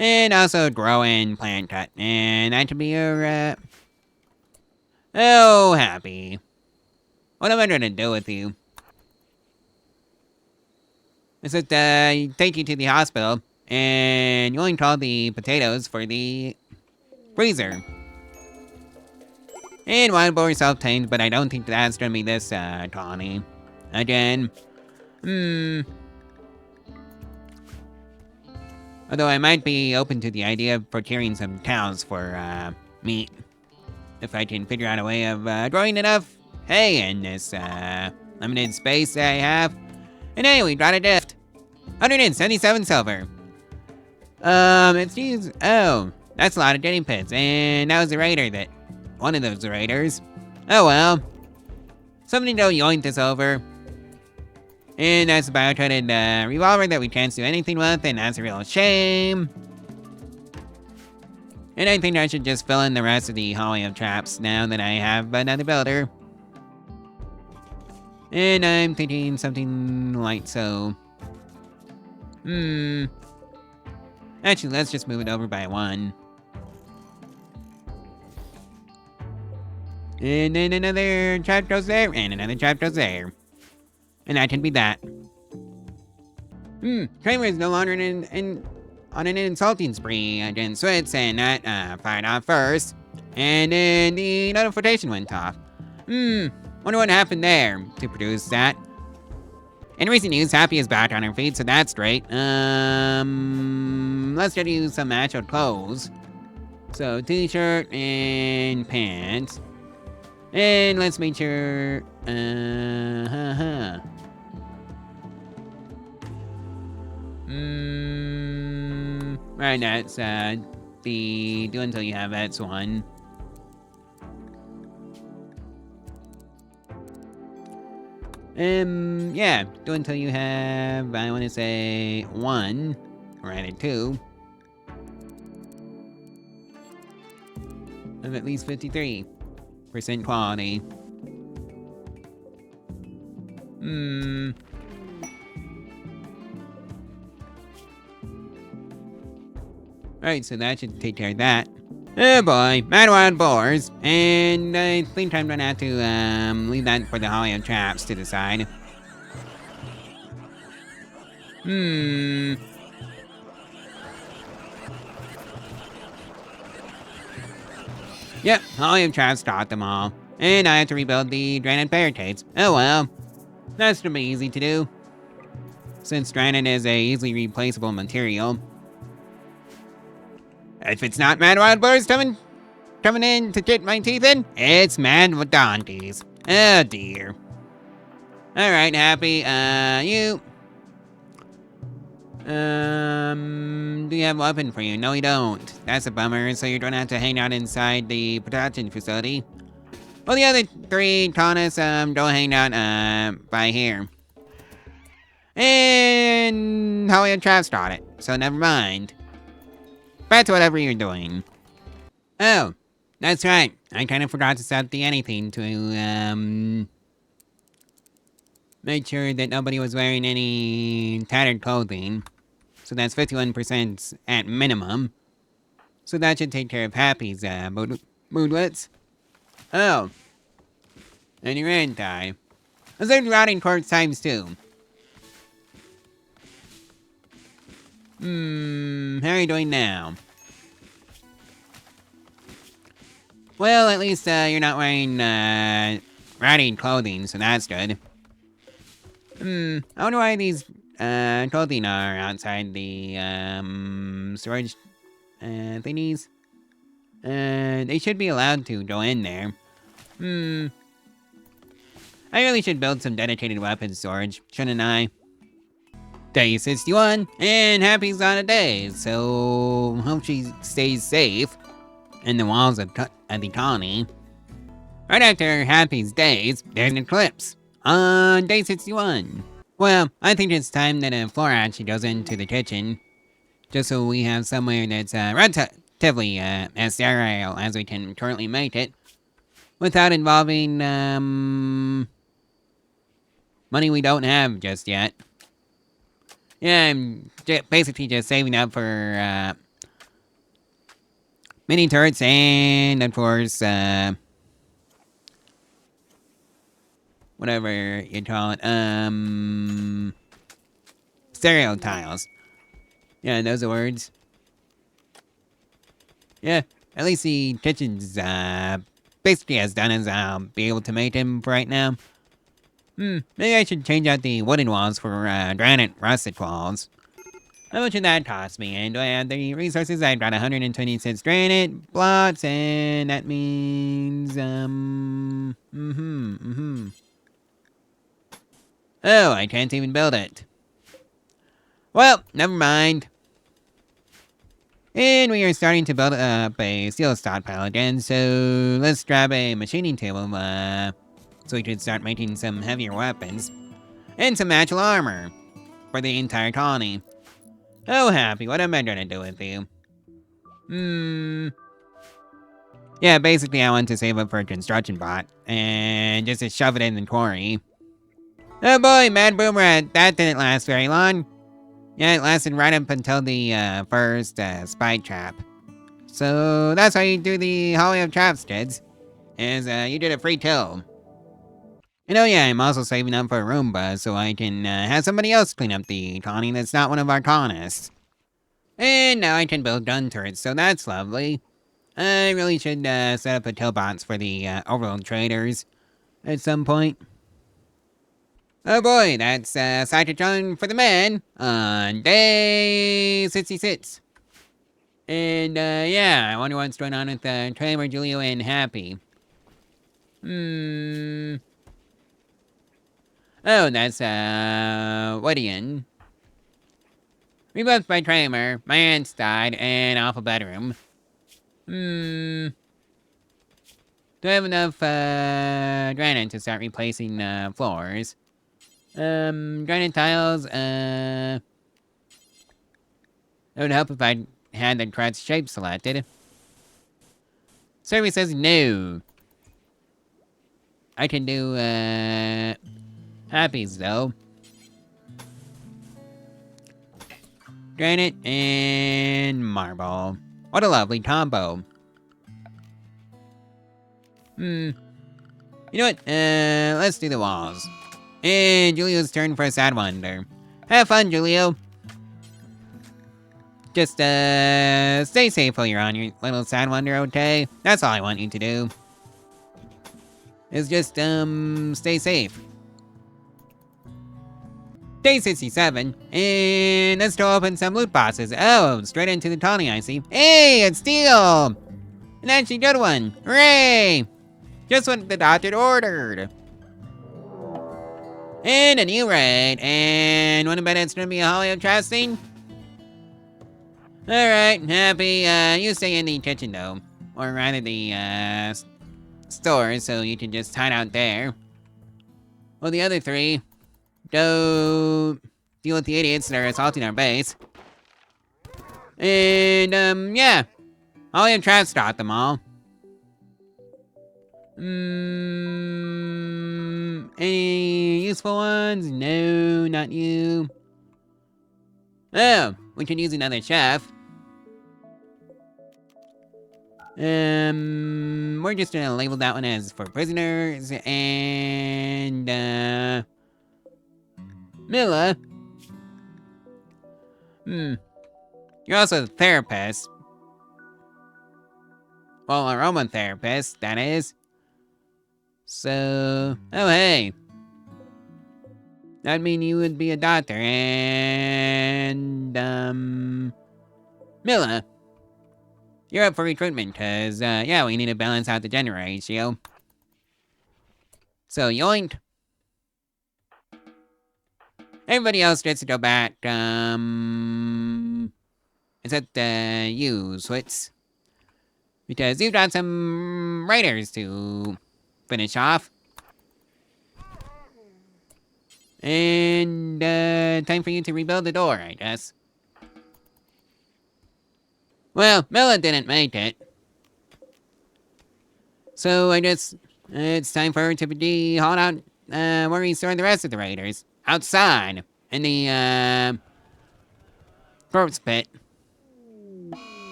And also grow and plant cut. And that should be your, oh, Happy. What am I gonna do with you? Is it, take you to the hospital, and you only call the potatoes for the freezer. And wild boar self-tamed, but I don't think that's gonna be this, colony. Again. Although I might be open to the idea of procuring some cows for, meat. If I can figure out a way of, growing enough hay in this, limited space that I have. And hey, we got a gift. 177 silver. It's used, oh, that's a lot of guinea pigs. And that was the raider that, one of those raiders. Oh well. Somebody go yoink this over. And that's a bio-toted revolver that we can't do anything with, and that's a real shame. And I think I should just fill in the rest of the hallway of traps now that I have another builder. And I'm thinking something like so. Actually, let's just move it over by 1. And then another trap goes there, and another trap goes there. And that can be that. Kramer is no longer on an insulting spree against Switz, and that fired off first. And then the notification went off. Wonder what happened there to produce that. In recent news, Happy is back on her feet, so that's great. Let's get you some actual clothes. So, t-shirt and pants. And let's make sure, right, that's, the do until you have that's 1. Yeah, do until you have, I want to say 1, or added 2. Of at least 53% quality. Right, so that should take care of that. Oh boy, Mad Wild Boars. And I think I'm gonna have to leave that for the Hallway of Traps to decide. Yep, Hallway of Traps got them all. And I have to rebuild the granite barricades. Oh well. That's gonna be easy to do, since granite is a easily replaceable material. If it's not Mad Wild Boars coming in to get my teeth in, it's Mad Donkeys. Oh dear. Alright, Happy, you. Do you have a weapon for you? No, you don't. That's a bummer, so you're gonna have to hang out inside the production facility. Well, the other 3, Thomas, go hang out, by here. And Hallway of Traps got it, so never mind. Back to whatever you're doing. Oh, that's right. I kind of forgot to set the anything to, make sure that nobody was wearing any tattered clothing. So that's 51% at minimum. So that should take care of Happy's, moodlets. Oh. And your anti. There's rotting corpse times 2. How are you doing now? Well, at least, you're not wearing, rotting clothing, so that's good. I wonder why these, clothing are outside the, storage, thingies. They should be allowed to go in there. I really should build some dedicated weapons storage, shouldn't I? Day 61, and Happy's on a day, so hope she stays safe in the walls of the colony. Right after Happy's days, there's an eclipse on day 61. Well, I think it's time that a floor actually goes into the kitchen, just so we have somewhere that's relatively as sterile as we can currently make it, without involving money we don't have just yet. Yeah, I'm basically just saving up for mini turrets and, of course, whatever you call it, stereo tiles. Yeah, those are words. Yeah, at least the kitchen's basically as done as I'll be able to make them for right now. Maybe I should change out the wooden walls for granite rusted walls. How much did that cost me? And do I have the resources? I've got 126 granite blocks, and that means, Oh, I can't even build it. Well, never mind. And we are starting to build up a steel stockpile again, so let's grab a machining table, so we can start making some heavier weapons. and some actual armor for the entire colony. Oh, Happy, what am I gonna do with you? Yeah, basically I want to save up for a construction bot, and just to shove it in the quarry. Oh boy, Mad Boomerang, that didn't last very long. Yeah, it lasted right up until the first spike trap. So that's how you do the Holly of Traps, kids. Is you did a free kill. And oh yeah, I'm also saving up for a Roomba so I can have somebody else clean up the colony that's not one of our colonists. And now I can build gun turrets, so that's lovely. I really should set up a Tillbots for the Overworld traders at some point. Oh boy, that's Cyclotron for the man on day 66. And yeah, I wonder what's going on with Trevor, Julio, and Happy. Oh, that's Gideon. Rebuffed by Tramer, my aunt's died, and awful bedroom. Do I have enough granite to start replacing floors? Granite tiles, it would help if I had the correct shape selected. Survey says no. I can do Happy's though. Granite and marble. What a lovely combo. You know what? Let's do the walls. And Julio's turn for a sad wonder. Have fun, Julio. Just, stay safe while you're on your little sad wonder, okay? That's all I want you to do. Is just, stay safe. Day 67, and let's go open some loot boxes. Oh, straight into the colony, I see. Hey, it's Steel! An actually good one. Hooray! Just what the doctor ordered. And a new raid, and wanna bet it's gonna be a Hollywood trash scene? Alright, Happy, you stay in the kitchen though. Or rather the, store, so you can just hide out there. Well, the other three, go deal with the idiots that are assaulting our base. And, yeah. Hollywood trash stop them all. Any useful ones? No, not you. Oh, we could use another chef. We're just gonna label that one as for prisoners, and, Milla. You're also a therapist. Well, aromatherapist, that is. So, oh hey. That'd mean you would be a doctor, and, Milla. You're up for recruitment, cause, yeah, we need to balance out the gender ratio. So, yoink. Everybody else gets to go back, except, you, Switz. Because you've got some raiders to finish off. And, time for you to rebuild the door, I guess. Well, Milla didn't make it. So I guess it's time for her to be hauled out where we store the rest of the raiders. Outside. In the, corpse pit.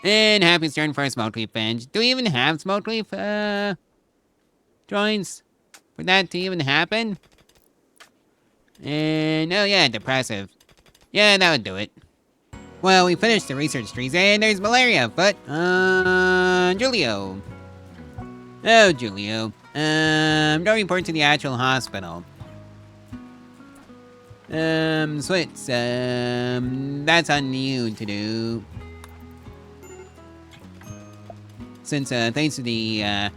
And Happy's turn for a smoke leaf bench. Do we even have smoke leaf, drawings? For that to even happen? And, oh yeah, depressive. Yeah, that would do it. Well, we finished the research trees, and there's malaria, but, Julio. Oh, Julio. Don't report to the actual hospital. Switz, that's on you to do. Since, thanks to the,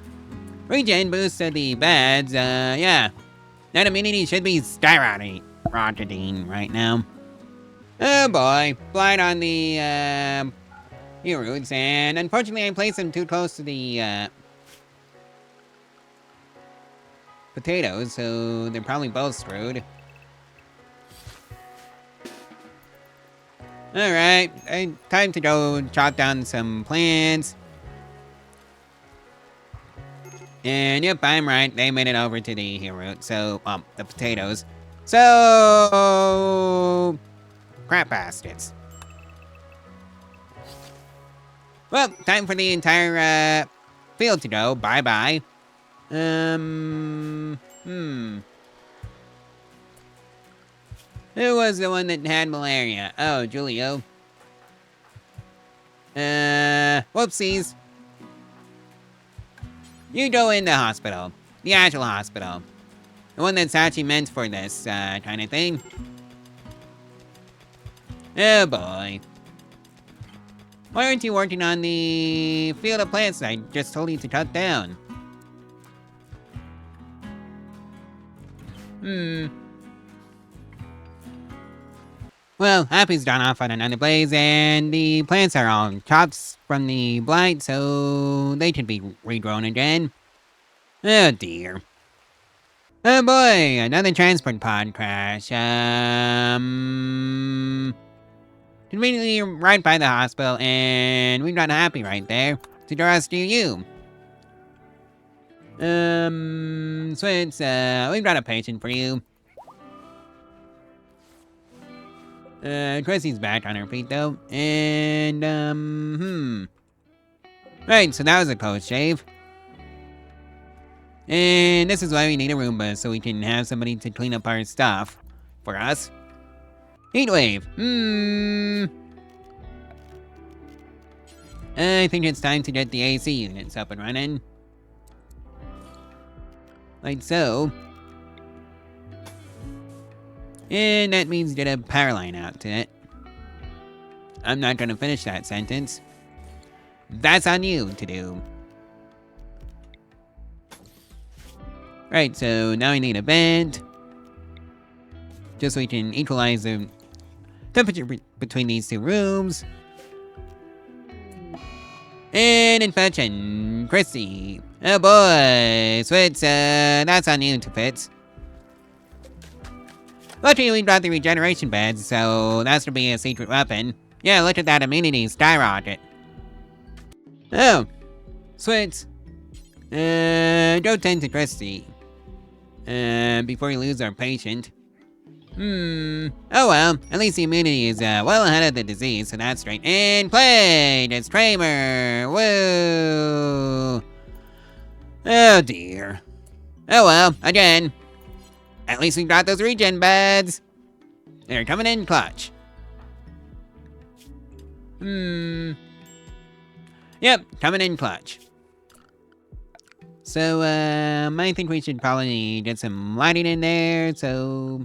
regen boost of the beds, yeah. That immunity should be skyrocketing right now. Oh boy, blind on the, roots, and unfortunately I placed them too close to the, potatoes, so they're probably both screwed. Alright, time to go chop down some plants. And yep, I'm right. They made it over to the hero. So, the potatoes. So, crap bastards. Well, time for the entire, field to go. Bye-bye. Who was the one that had malaria? Oh, Julio. Whoopsies. You go in the hospital. The actual hospital. The one that's actually meant for this, kind of thing. Oh boy. Why aren't you working on the field of plants I just told you to cut down? Well, Happy's gone off on another blaze, and the plants are all chopped from the blight, so they should be regrown again. Oh dear. Oh boy, another transport pod crash. Conveniently right by the hospital, and we've got Happy right there to rescue you. Switch, we've got a patient for you. Chrissy's back on her feet though, and, Right, so that was a close shave. And this is why we need a Roomba, so we can have somebody to clean up our stuff for us. Heatwave, I think it's time to get the AC units up and running. Like so. And that means get a power line out to it. I'm not gonna finish that sentence. That's on you to do. Right, so now we need a vent. Just so we can equalize the temperature between these two rooms. And infection, Chrissy. Oh boy, Switz, that's on you to fix. Luckily we got the regeneration beds, so that's gonna be a secret weapon. Yeah, look at that immunity skyrocket. Oh, Switz. Go tend to Christy. Before we lose our patient. Oh well, at least the immunity is, well ahead of the disease, so that's great. And play! It's Kramer! Woo! Oh dear. Oh well, again. At least we got those regen beds. They're coming in clutch. Yep, coming in clutch. So, I think we should probably get some lighting in there, so...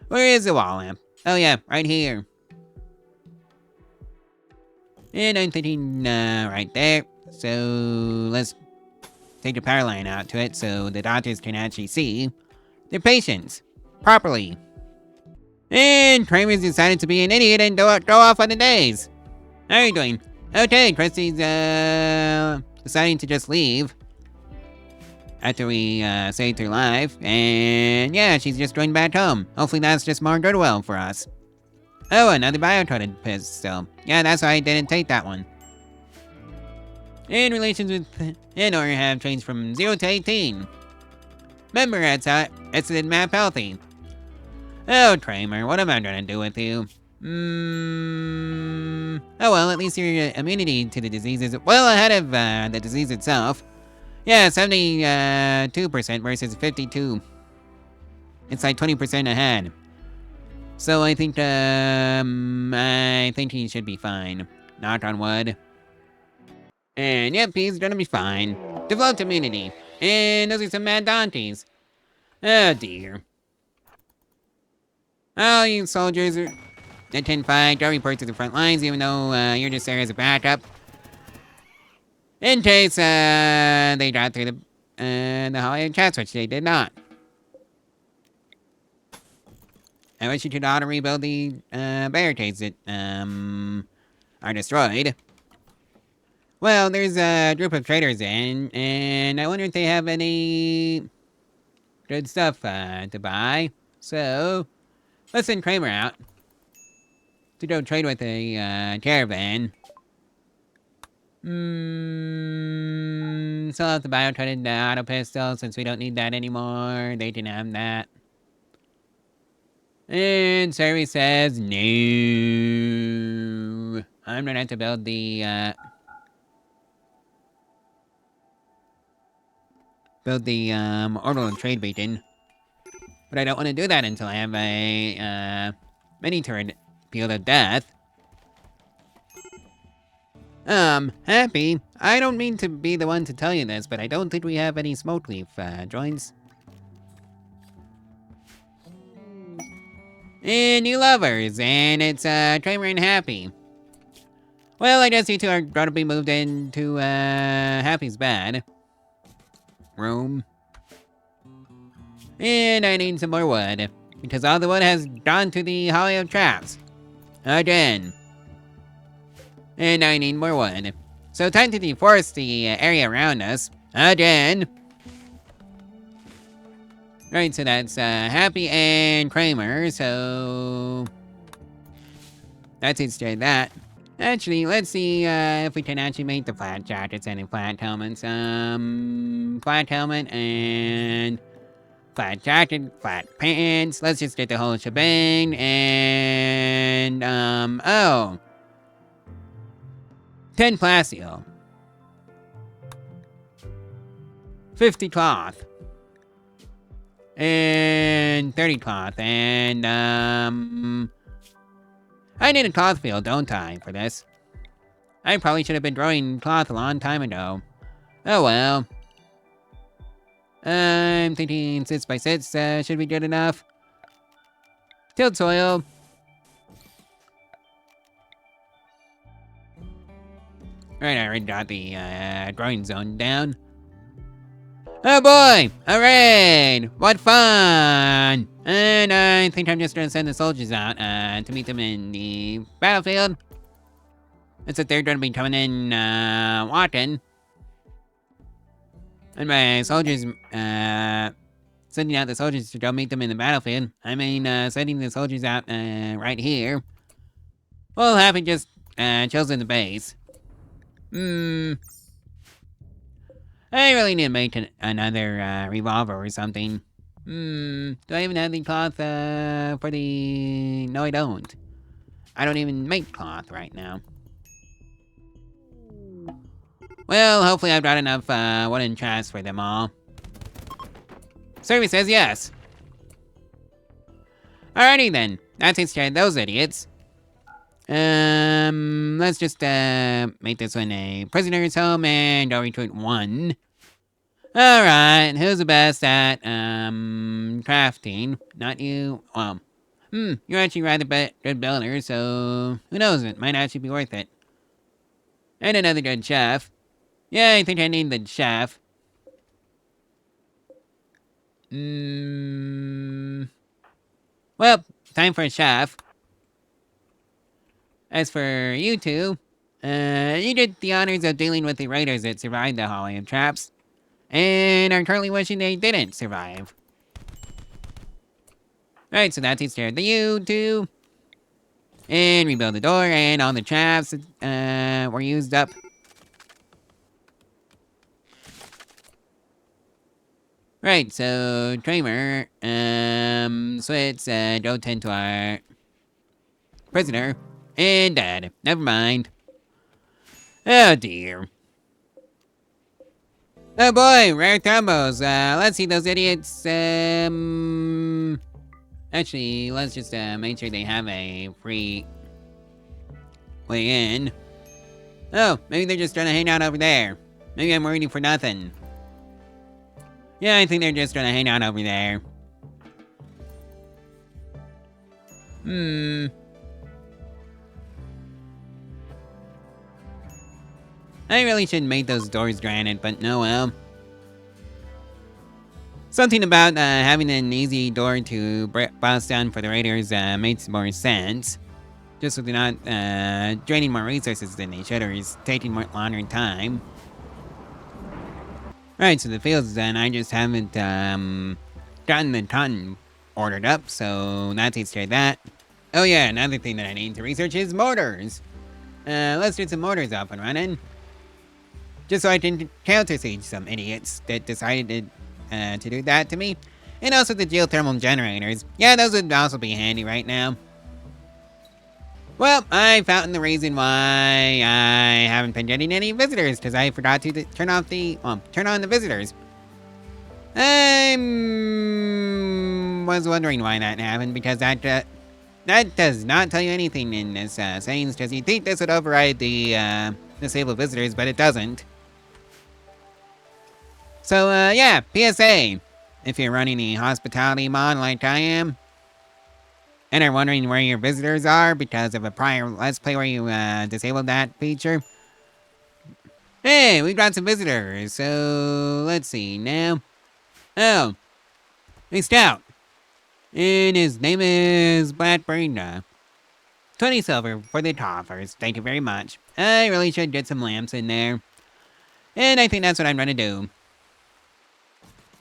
Where is the wall lamp? Oh yeah, right here. And I'm thinking, right there. So, let's take the power line out to it so the doctors can actually see their patients properly. And Kramer's decided to be an idiot and go off on the days. How are you doing? Okay, Christy's, deciding to just leave. After we, saved her life. And yeah, she's just going back home. Hopefully that's just more goodwill for us. Oh, another biocoded pistol. Yeah, that's why I didn't take that one. And relations with Inor have changed from 0 to 18. Remember, it's the map healthy. Oh, Kramer, what am I gonna do with you? Oh well, at least your immunity to the disease is well ahead of the disease itself. Yeah, 72% versus 52. It's like 20% ahead. So I think he should be fine. Knock on wood. And yep, he's gonna be fine. Developed immunity. And those are some mad donkeys. Oh dear. Oh, you soldiers that can fight, go report to the front lines, even though you're just there as a backup. In case they got through the hallway chats, which they did not. I wish you could auto rebuild the barricades that are destroyed. Well, there's a group of traders in, and I wonder if they have any good stuff to buy. So let's send Kramer out to go trade with a caravan. Sell out the bio-traded auto pistol since we don't need that anymore. They didn't have that. And Survey says no. I'm gonna have to build the orbital trade beacon. But I don't want to do that until I have a mini turret field of death. Happy. I don't mean to be the one to tell you this, but I don't think we have any smoke leaf joints. And new lovers, and it's Kramer and Happy. Well, I guess you two are gonna be moved into Happy's bed room. And I need some more wood, because all the wood has gone to the Holly of Traps. Again. And I need more wood. So time to deforest the area around us. Again. Right, so that's Happy and Kramer, so... That's it, straight that. Actually, let's see if we can actually make the flat jackets and flat helmets. Flat helmet and... Flat jacket, flat pants. Let's just get the whole shebang, and, oh. 10 plasteel. 50 cloth. And 30 cloth, and, I need a cloth field, don't I, for this? I probably should have been growing cloth a long time ago. Oh well. I'm thinking 6 by 6 should be good enough. Tilled soil. Right, I already got the growing zone down. Oh boy! A raid! What fun! And I think I'm just gonna send the soldiers out to meet them in the battlefield. It's that they're gonna be coming in walking. And my soldiers, sending out the soldiers to go meet them in the battlefield. I mean, sending the soldiers out, right here. Well, Happy just, chills in the base. I really need to make another, revolver or something. Do I even have the cloth, for the... No, I don't. I don't even make cloth right now. Well, hopefully I've got enough wooden chests for them all. Survey says yes. Alrighty then. That takes care of those idiots. Let's just make this one a prisoner's home and go recruit 1. Alright, who's the best at crafting? Not you. Well, you're actually rather good builder, so who knows, it might actually be worth it. And another good chef. Yeah, I think I need the chef. Well, time for a chef. As for you two, you did the honors of dealing with the raiders that survived the Holly of Traps, and are currently wishing they didn't survive. Right, so that takes care of the you two. And rebuild the door, and all the traps were used up. Right, so Kramer, Switz, go tend to our prisoner, and Dad. Never mind. Oh dear. Oh boy, rare combos. Let's see those idiots. Actually, let's just make sure they have a free way in. Oh, maybe they're just trying to hang out over there. Maybe I'm waiting for nothing. Yeah, I think they're just trying to hang out over there. I really shouldn't make those doors granite, but no well. Something about having an easy door to bounce down for the raiders makes more sense. Just so they're not draining more resources than they should, or is taking more longer time. Right, so the field's done. I just haven't gotten the cotton ordered up, so that takes care of that. Oh yeah, another thing that I need to research is mortars. Let's get some mortars up and running. Just so I can counter siege some idiots that decided to do that to me. And also the geothermal generators. Yeah, those would also be handy right now. Well, I found the reason why I haven't been getting any visitors, because I forgot to turn on the visitors. I was wondering why that happened, because that does not tell you anything in this settings, because you'd think this would override the disable visitors, but it doesn't. So, yeah, PSA. If you're running a hospitality mod like I am, and are wondering where your visitors are because of a prior Let's Play where you disabled that feature. Hey, we've got some visitors, so let's see now. Oh, a scout. And his name is Blackburn. 20 silver for the toffers, thank you very much. I really should get some lamps in there. And I think that's what I'm gonna do.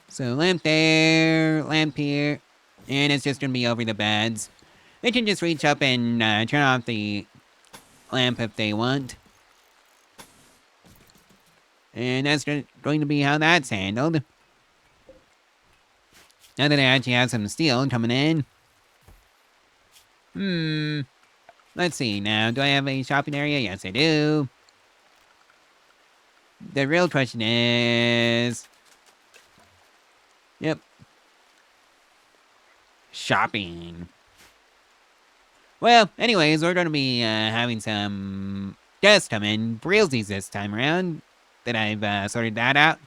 So lamp there, lamp here, and it's just gonna be over the beds. They can just reach up and turn off the lamp if they want. And that's going to be how that's handled. Now that I actually have some steel coming in. Let's see now. Do I have a shopping area? Yes, I do. The real question is... Yep. Shopping. Well, anyways, we're going to be having some guests come in. Realsies this time around. That I've sorted that out.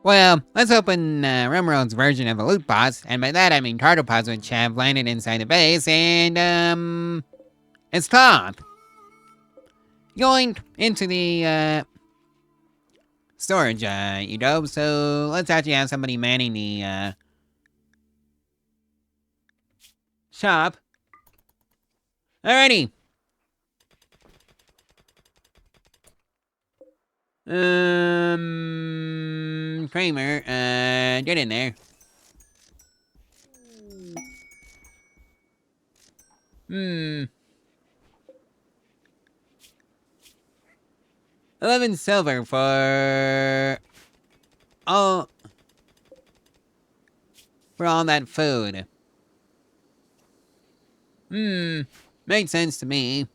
Well, let's open Rimworld's version of a loot box, and by that I mean cargo pods which have landed inside the base, and it's top. Going into the storage, you know, so let's actually have somebody manning the shop. Alrighty. Kramer, get in there. 11 silver for all that food. Makes sense to me.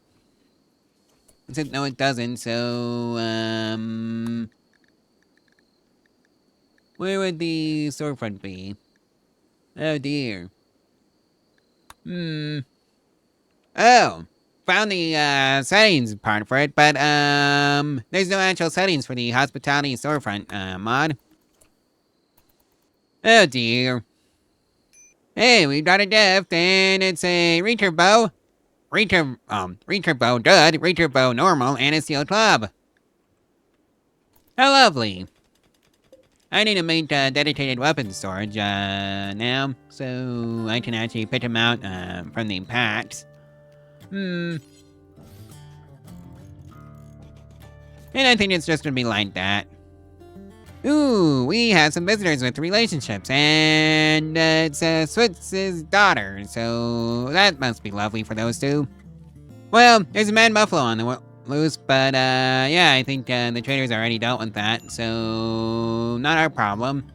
Except no, it doesn't, so, where would the storefront be? Oh dear. Oh! Found the, settings part for it, but, there's no actual settings for the hospitality storefront, mod. Oh dear. Hey, we've got a gift, and it's a returbo. Returbo dud, returbo normal, and a steel club. How lovely. I need to make dedicated weapon storage, now, so I can actually pick them out, from the packs. And I think it's just gonna be like that. Ooh, we have some visitors with relationships, and it's Switz's daughter, so that must be lovely for those two. Well, there's a mad buffalo on the loose, but yeah, I think the traders already dealt with that, so not our problem.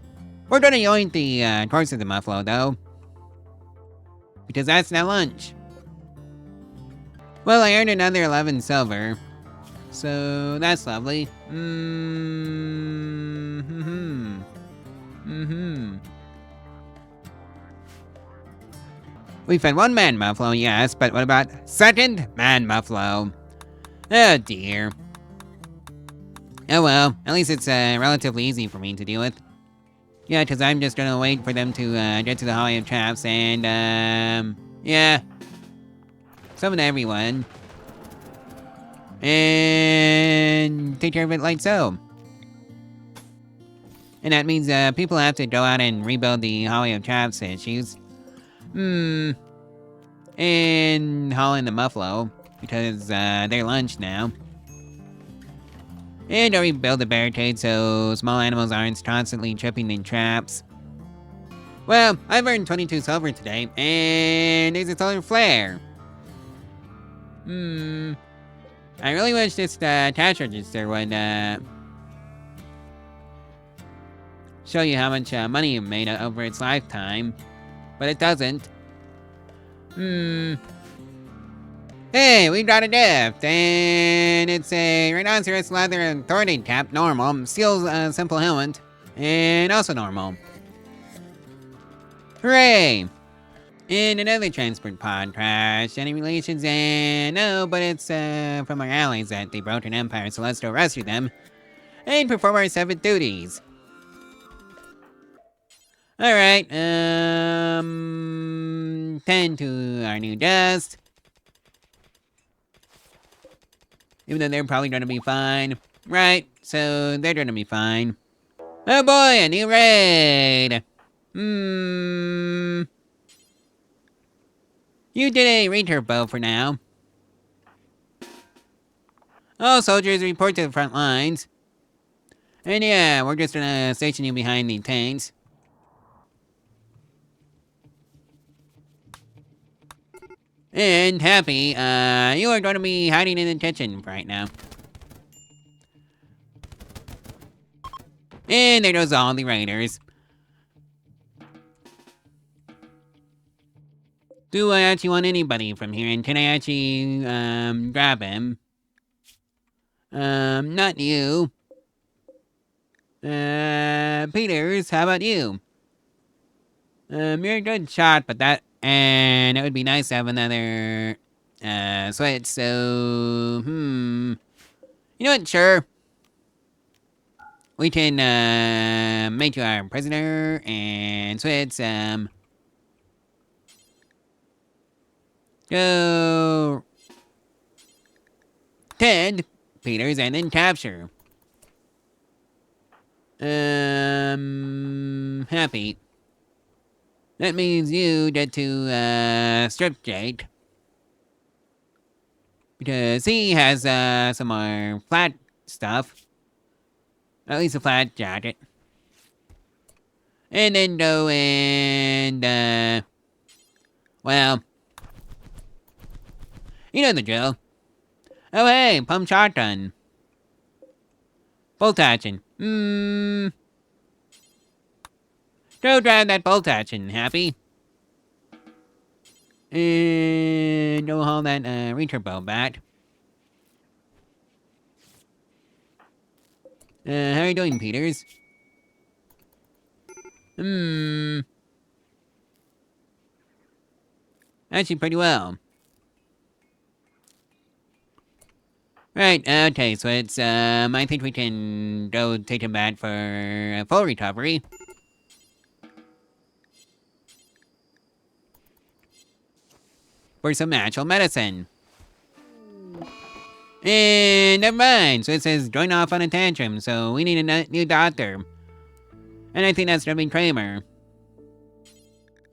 We're gonna yoink the torso of the buffalo, though, because that's now lunch. Well, I earned another 11 silver, so that's lovely. We fed one man buffalo, yes, but what about second man buffalo? Oh dear. Oh well, at least it's relatively easy for me to deal with. Yeah, because I'm just gonna wait for them to get to the Hallway of Traps and yeah. Summon everyone. And take care of it like so. And that means people have to go out and rebuild the Hallway of Traps issues. And haul in the buffalo, because they're lunch now. And rebuild the barricade so small animals aren't constantly tripping in traps. Well, I've earned 22 silver today, and there's a solar flare. I really wish this cash register would show you how much money you made over its lifetime, but it doesn't. Hey, we got a gift, and it's a rhinoceros leather and thorny cap, normal, steel simple helmet, and also normal. Hooray! In another transport pod crash, any relations? No, but it's from our allies at the Broken Empire, so let's go rescue them and perform our 7 duties. Alright, tend to our new dust. Even though they're probably gonna be fine. Right, so they're gonna be fine. Oh boy, a new raid! You did a returbo for now. All soldiers report to the front lines. And yeah, we're just gonna station you behind the tanks. And Happy, you are going to be hiding in the kitchen right now. And there goes all the raiders. Do I actually want anybody from here? And can I actually, grab him? Not you. Peters, how about you? You're a good shot, but and it would be nice to have another, switch, so, You know what, sure. We can, make you our prisoner, and switch, go... Ted, Peters, and then capture. Happy. That means you get to, strip Jake. Because he has, some more flat stuff. At least a flat jacket. And then go and, well... You know the drill. Oh hey, pump shotgun. Bolt action. Go drive that bolt action, Happy. And go haul that returbo back. How are you doing, Peters? Actually pretty well. Right, okay, so it's, I think we can go take him back for a full recovery. For some actual medicine. And never mind, so it says join off on a tantrum, so we need a new doctor. And I think that's gonna be Kramer.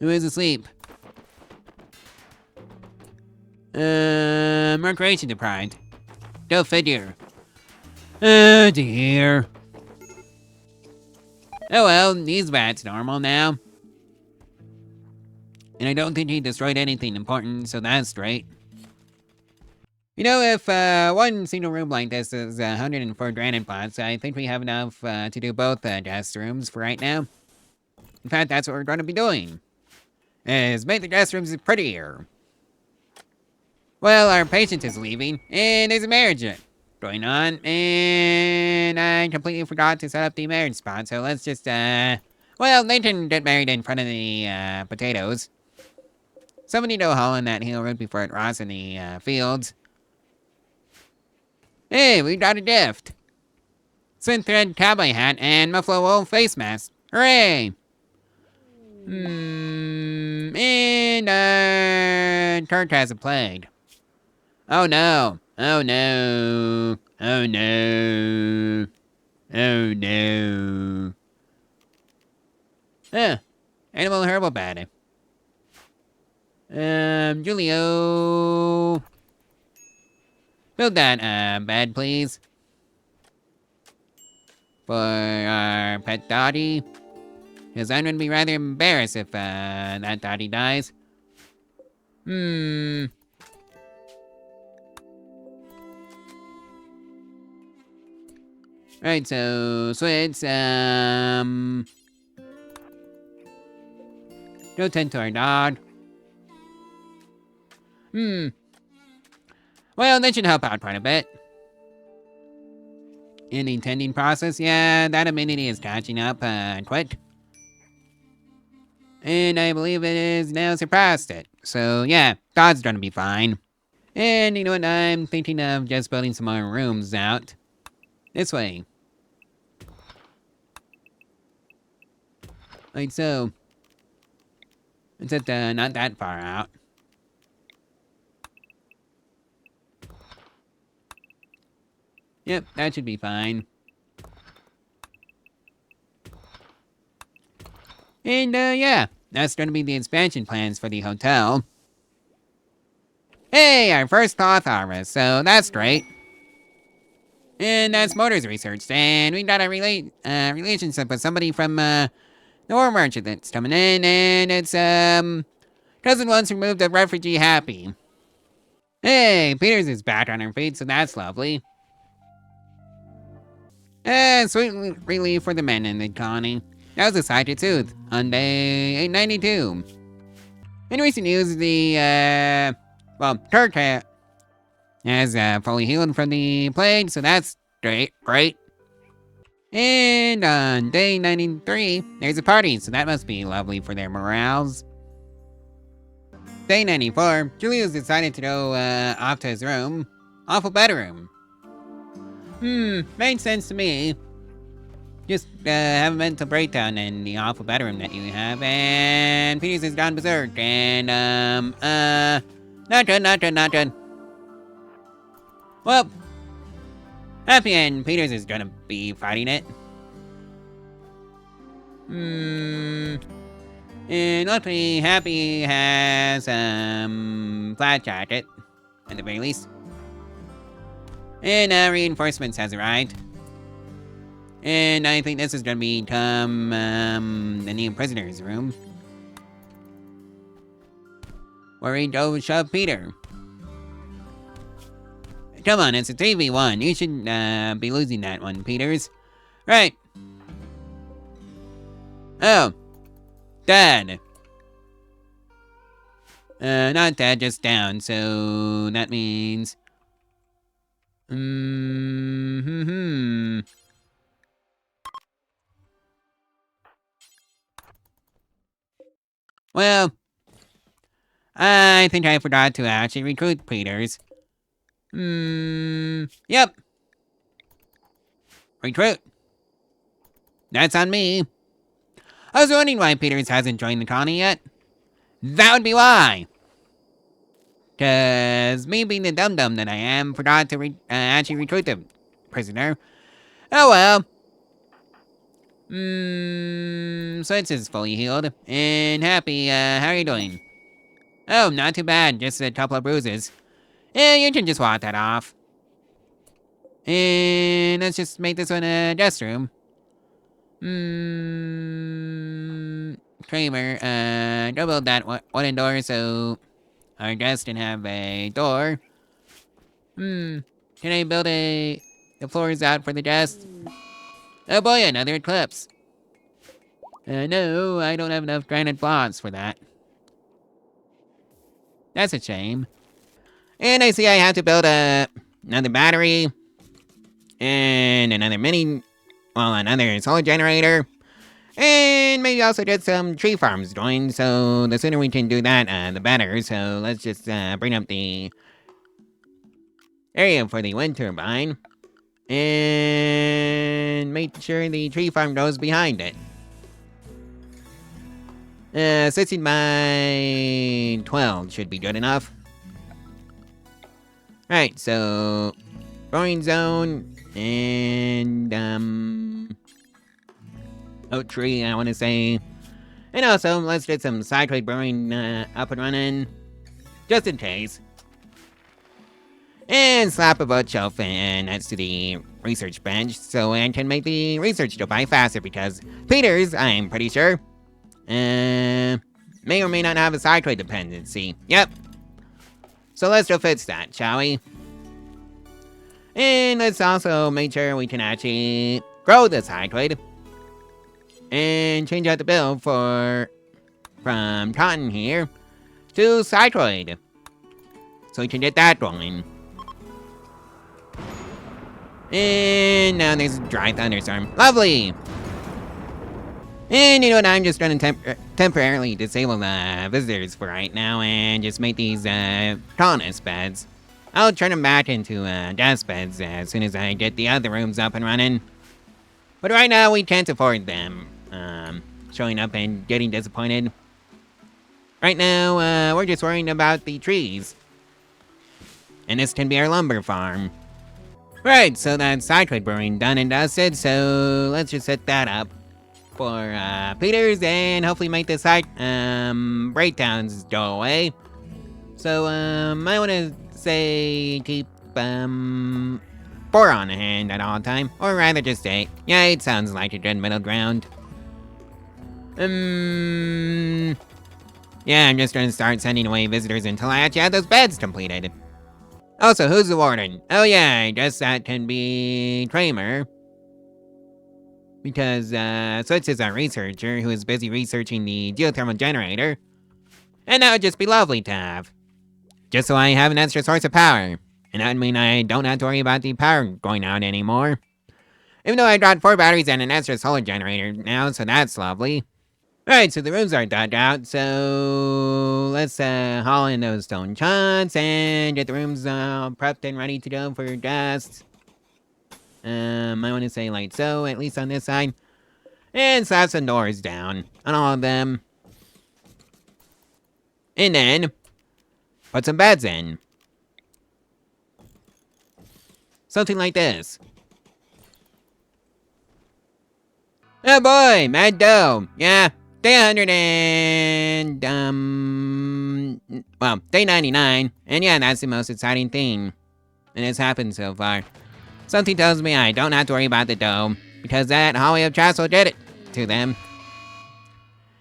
Who is asleep. Recreation deprived. Go figure. Oh dear. Oh well, these rats normal now. And I don't think he destroyed anything important, so that's great. You know, if one single room like this is 104 granite plots, I think we have enough to do both guest rooms for right now. In fact, that's what we're going to be doing. Is make the guest rooms prettier. Well, our patient is leaving, and there's a marriage going on, and I completely forgot to set up the marriage spot, so let's just, well, they can get married in front of the, potatoes. Somebody go haul in that heel road before it rots in the, fields. Hey, we got a gift! Synth thread cowboy hat and muffalo wool face mask. Hooray! And, Kirk has a plague. Oh no. Oh no. Oh no. Oh no. Animal herbal batter. Julio. Build that, bed, please. For our pet Dottie. Because I'm gonna be rather embarrassed if that dotty dies. Right, so switch, no tend to our dog. Well, that should help out quite a bit. In the tending process, yeah, that immunity is catching up quick. And I believe it is now surpassed it. So yeah, God's gonna be fine. And you know what, I'm thinking of just building some more rooms out. This way. Like so. Except not that far out. Yep, that should be fine. And yeah, that's gonna be the expansion plans for the hotel. Hey, our first cloth harvest, so that's great. And that's Motors researched, and we got a relationship with somebody from the war merchant that's coming in, and it's doesn't want to remove the refugee happy. Hey, Peters is back on her feet, so that's lovely. Sweet relief for the men in the colony. That was a sight to tooth on day 892. In recent news, the Turk has fully healed from the plague, so that's great. And on day 93, there's a party, so that must be lovely for their morales. Day 94, Julius decided to go off to his room. Awful bedroom. Made sense to me. Just have a mental breakdown in the awful bedroom that you have, and Peters has gone berserk, and not good. Well, Happy and Peters is gonna be fighting it. And luckily, Happy has flat jacket, at the very least. And reinforcements has arrived. And I think this is gonna become the new prisoner's room. Where we go shove Peter. Come on, it's a 3v1. You shouldn't be losing that one, Peters. Right. Oh. Dead. Not dead, just down, so that means... Well, I think I forgot to actually recruit Peters. Yep. Recruit. That's on me. I was wondering why Peters hasn't joined the colony yet. That would be why. 'Cause me being the dum-dum that I am, forgot to actually recruit the prisoner. Oh well. Switch is fully healed. And Happy, how are you doing? Oh, not too bad, just a couple of bruises. Yeah, you can just walk that off. And let's just make this one a guest room. Kramer, go build that wooden door so our guest can have a door. Can I build the floors out for the guest? Oh boy, another eclipse. No, I don't have enough granite blocks for that. That's a shame. And I see I have to build another battery. And another another solar generator. And maybe also get some tree farms joined, so the sooner we can do that, the better. So let's just bring up the area for the wind turbine. And make sure the tree farm goes behind it. 16 by 12 should be good enough. Right, so growing zone and oak tree, I want to say. And also, let's get some cycloid brewing up and running, just in case. And slap a bookshelf next to the research bench so I can make the research go by faster because Peters, I'm pretty sure, may or may not have a cycloid dependency. Yep. So let's go fix that, shall we? And let's also make sure we can actually grow the cycloid and change out the build from cotton here to cycloid, so we can get that going. And now there's a dry thunderstorm. Lovely! And you know what, I'm just gonna temporarily disable the visitors for right now and just make these colonist beds. I'll turn them back into desk beds as soon as I get the other rooms up and running. But right now we can't afford them showing up and getting disappointed. Right now, we're just worrying about the trees. And this can be our lumber farm. Right, so that's cycloid brewing done and dusted, so let's just set that up for Peters and hopefully make the breakdowns go away. So, I want to say keep 4 on hand at all time, or rather just 8. Yeah, 8 sounds like a good middle ground. Yeah, I'm just gonna start sending away visitors until I actually have those beds completed. Also, who's the warden? Oh yeah, I guess that can be Kramer. Because, Switch is our researcher who is busy researching the geothermal generator. And that would just be lovely to have. Just so I have an extra source of power. And that would mean I don't have to worry about the power going out anymore. Even though I got 4 batteries and an extra solar generator now, so that's lovely. Alright, so the rooms are dug out, so let's haul in those stone chunks and get the rooms prepped and ready to go for guests. I want to say like so, at least on this side. And slap some doors down on all of them. And then put some beds in. Something like this. Oh boy, Mad Dough. Yeah, day 100 and, well, day 99. And yeah, that's the most exciting thing. And it's happened so far. Something tells me I don't have to worry about the dough, because that hallway of trash will get it to them.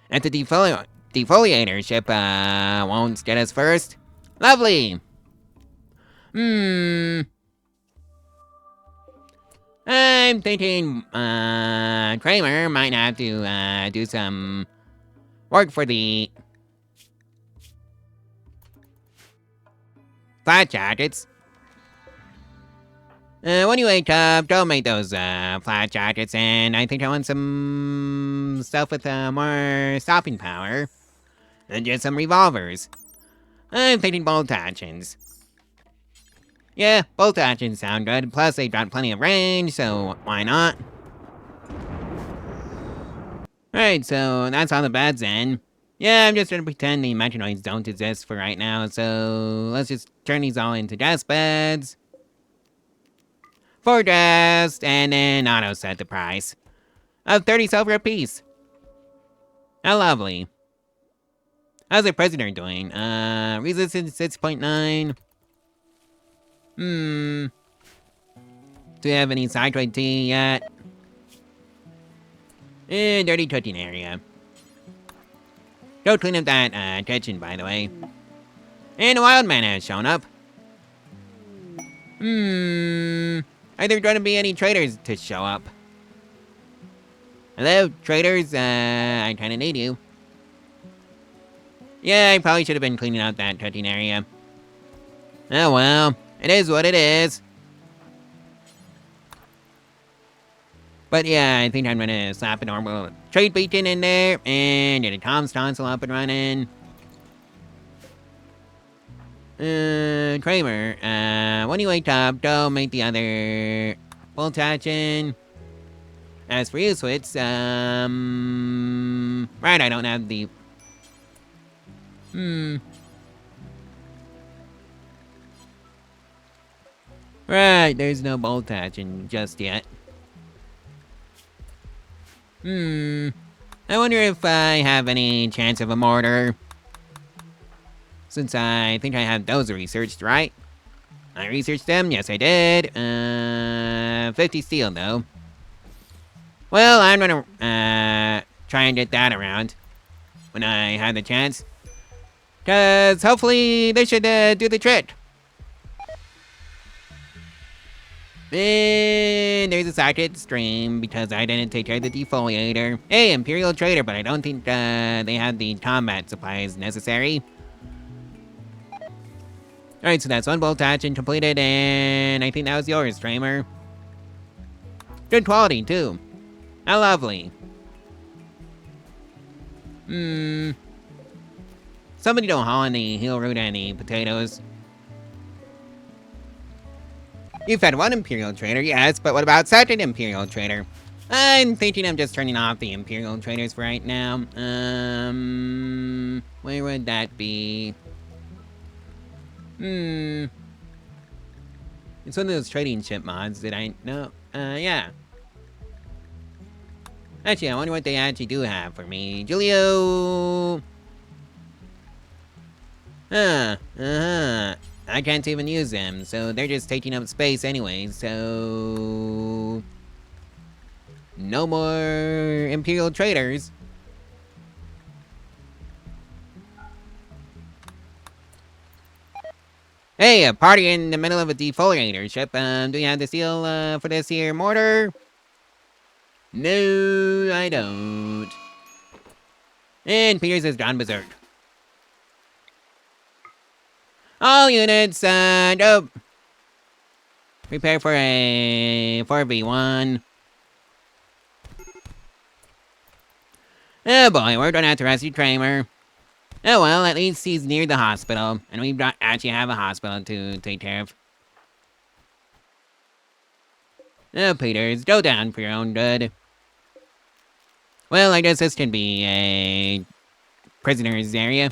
And the defoliator ship, won't get us first. Lovely! I'm thinking, Kramer might have to, do some work for the flat jackets. When you wake up, don't make those, flat jackets, and I think I want some stuff with, more stopping power. And just some revolvers. I'm thinking bolt actions. Yeah, bolt actions sound good, plus they've got plenty of range, so why not? Alright, so that's all the beds in. Yeah, I'm just gonna pretend the Mechanoids don't exist for right now, so let's just turn these all into desk beds. 4 desks, and then auto set the price of 30 silver apiece. How lovely. How's the prisoner doing? Resistance 6.9. Do we have any cycloid tea yet? Dirty cooking area. Go clean up that kitchen, by the way. And a wild man has shown up. Are there going to be any traders to show up? Hello, traders, I kinda need you. Yeah, I probably should have been cleaning out that cooking area. Oh well, it is what it is. But yeah, I think I'm gonna slap a normal trade beacon in there, and get a comms console up and running. Kramer, when you wake up, go make the other bolt action. As for you, Switch, right, I don't have the... Right, there's no bolt action just yet. I wonder if I have any chance of a mortar. Since I think I have those researched, right? I researched them, yes I did. 50 steel though. Well, I'm gonna, try and get that around when I have the chance. Cause hopefully they should, do the trick. And there's a socket stream because I didn't take care of the defoliator. Hey, Imperial Trader, but I don't think, they have the combat supplies necessary. Alright, so that's one bolt action completed, and I think that was yours, Tramer. Good quality, too. How lovely. Somebody don't haul any heel root any potatoes. You've had one Imperial Trader, yes, but what about second Imperial Trader? I'm thinking of just turning off the Imperial Traders for right now. Where would that be? It's one of those trading ship mods that I know. Yeah. Actually, I wonder what they actually do have for me. Julio! I can't even use them, so they're just taking up space anyway, so... No more Imperial Traders. Hey, a party in the middle of a defoliator ship. Do you have the steel, for this here mortar? No, I don't. And Peters has gone berserk. All units, go. Prepare for a 4v1. Oh boy, we're gonna have to rescue Kramer. Oh well, at least he's near the hospital, and we actually have a hospital to take care of. Oh, Peters, go down for your own good. Well, I guess this can be a prisoner's area.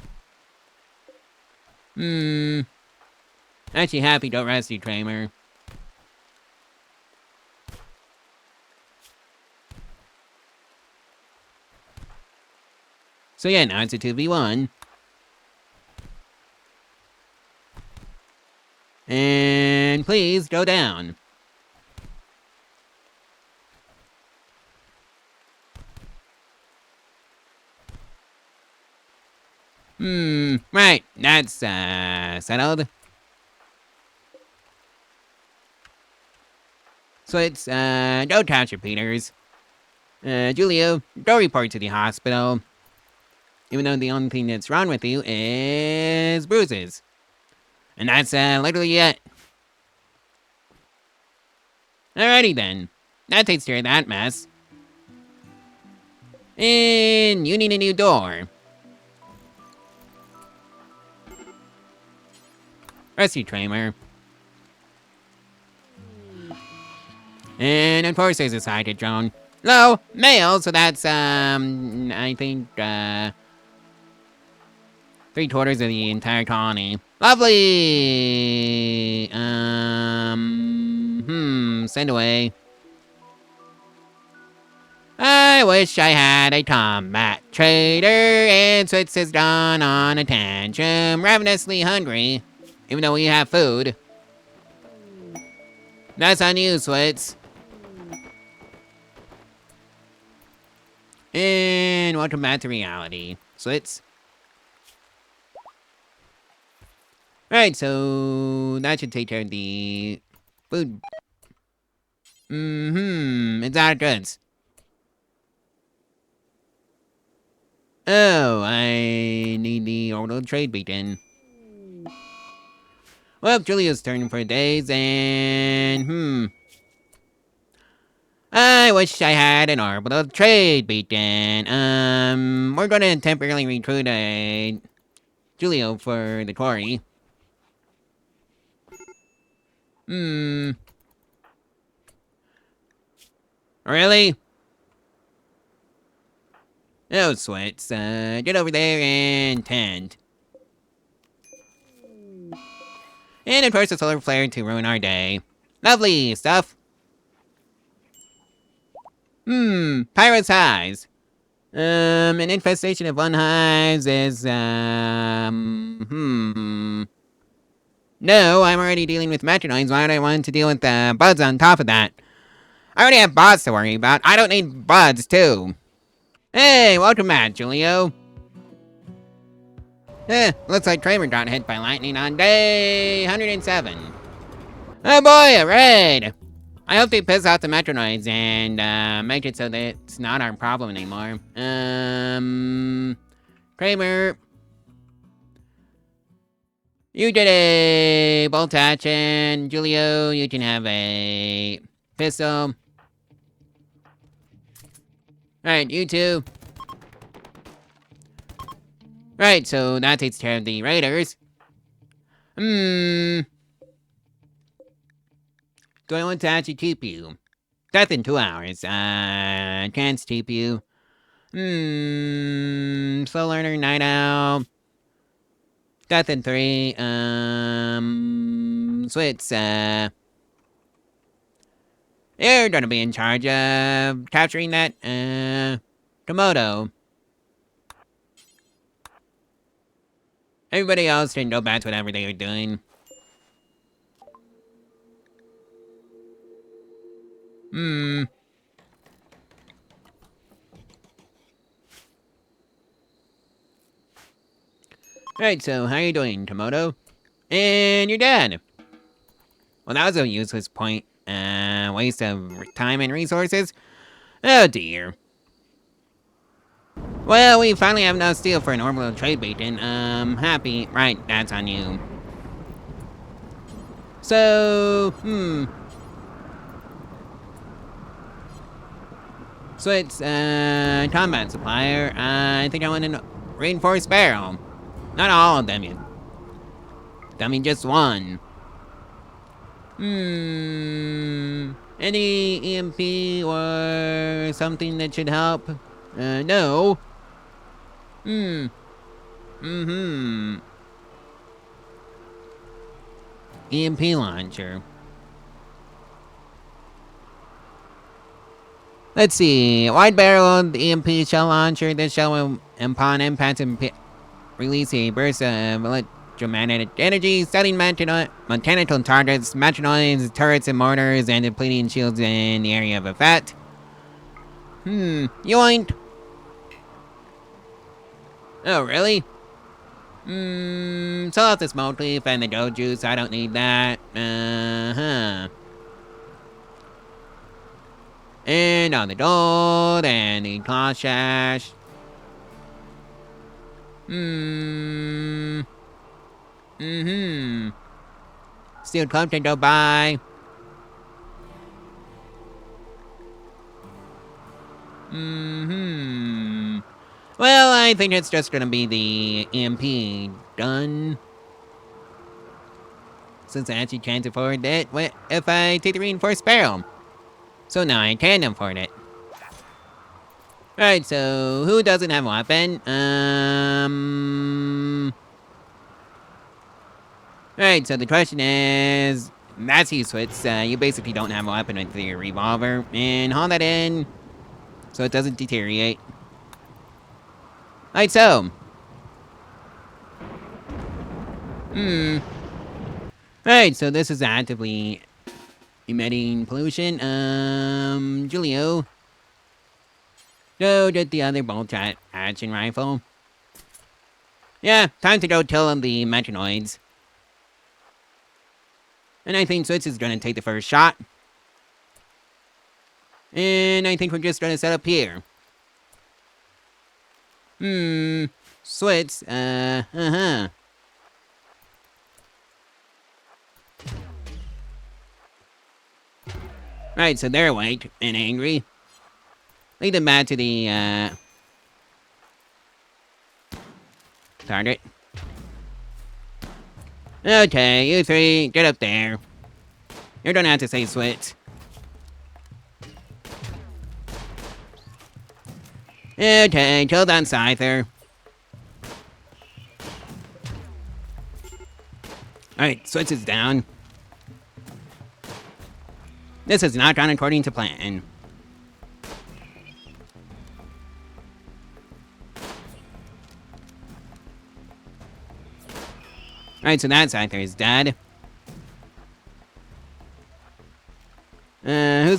Actually happy to rescue Kramer. So yeah, now it's a 2v1. And please go down. Right, that's, settled. So it's, go capture Peters. Julio, go report to the hospital. Even though the only thing that's wrong with you is bruises. And that's, literally it. Alrighty then. That takes care of that mess. And you need a new door. Rescue Kramer. And of course there's a sighted drone. Low, male, so that's, I think, 3/4 of the entire colony. Lovely! Send away. I wish I had a combat trader, and Switz has gone on a tantrum, ravenously hungry, even though we have food. That's on you, Switz. And welcome back to reality, Switz. Alright, so that should take care of the food. It's out of goods. Oh, I need the orbital trade beacon. Well, Julia's turning for days, and I wish I had an orbital trade beacon. We're gonna temporarily recruit a Julio for the quarry. Really? Oh, Sweats, get over there and tend. And of course a solar flare to ruin our day. Lovely stuff. Pirates' hives. An infestation of one hives is, No, I'm already dealing with Mechanoids. Why would I want to deal with buds on top of that? I already have bots to worry about. I don't need buds, too. Hey, welcome back, Julio. Looks like Kramer got hit by lightning on day 107. Oh boy, a raid! I hope they piss off the Mechanoids and make it so that it's not our problem anymore. Kramer. You did a bolt action. Julio, you can have a pistol. Alright, you two. Right, so that takes care of the raiders. Do I want to actually keep you? Death in 2 hours. Chance keep you. Slow learner, night owl. Death in 3. Switch, you're gonna be in charge of capturing that, Komodo. Everybody else can go back to whatever they were doing. Alright, so how you doing, Komodo? And you're dead. Well, that was a useless point. Waste of time and resources. Oh dear. Well, we finally have enough steel for an orbital trade beacon. Happy. Right, that's on you. So, Switch, combat supplier. I think I want a reinforced barrel. Not all of them yet. I mean, just one. Any EMP or something that should help? No. EMP launcher. Let's see. Wide-barreled EMP shell launcher. This shell will, upon impact, release a burst of electromagnetic energy, setting mechanical targets, Mechanoids, turrets, and mortars, and depleting shields in the area of effect. Yoink! Oh, really? Sell out the smoke leaf and the goat juice. I don't need that. And on the gold and the cloth sash. Steel club can go by. Well, I think it's just gonna be the EMP gun. Since I actually can't afford it, what if I take the reinforced barrel? So now I can afford it. Alright, so who doesn't have a weapon? Alright, so the question is, that's useless. You basically don't have a weapon with your revolver. And hold that in so it doesn't deteriorate. Alright, so. Alright, so this is actively emitting pollution. Julio. Go get the other bolt action rifle. Yeah, time to go kill the Mechanoids. And I think Switch is gonna take the first shot. And I think we're just gonna set up here. Switch, Right, so they're awake and angry. Lead them back to the, target. Okay, you three, get up there. You're gonna have to say Switch. Okay, kill that Scyther. Alright, Switch is down. This has not gone according to plan. Alright, so that Scyther is dead.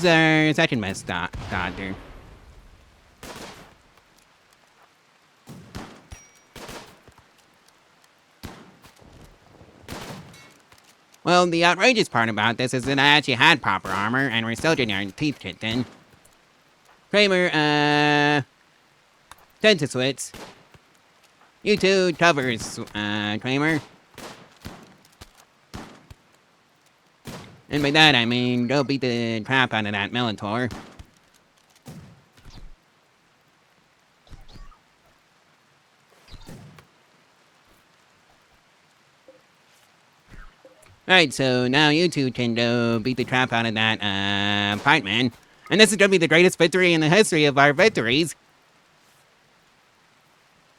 Who's our second best doctor? Well, the outrageous part about this is that I actually had proper armor, and we're still getting our teeth kicked in. Kramer, tend to switch. You two covers, Kramer. And by that, I mean, go beat the crap out of that Minotaur. Right, so now you two can go beat the crap out of that, Pikeman. And this is gonna be the greatest victory in the history of our victories.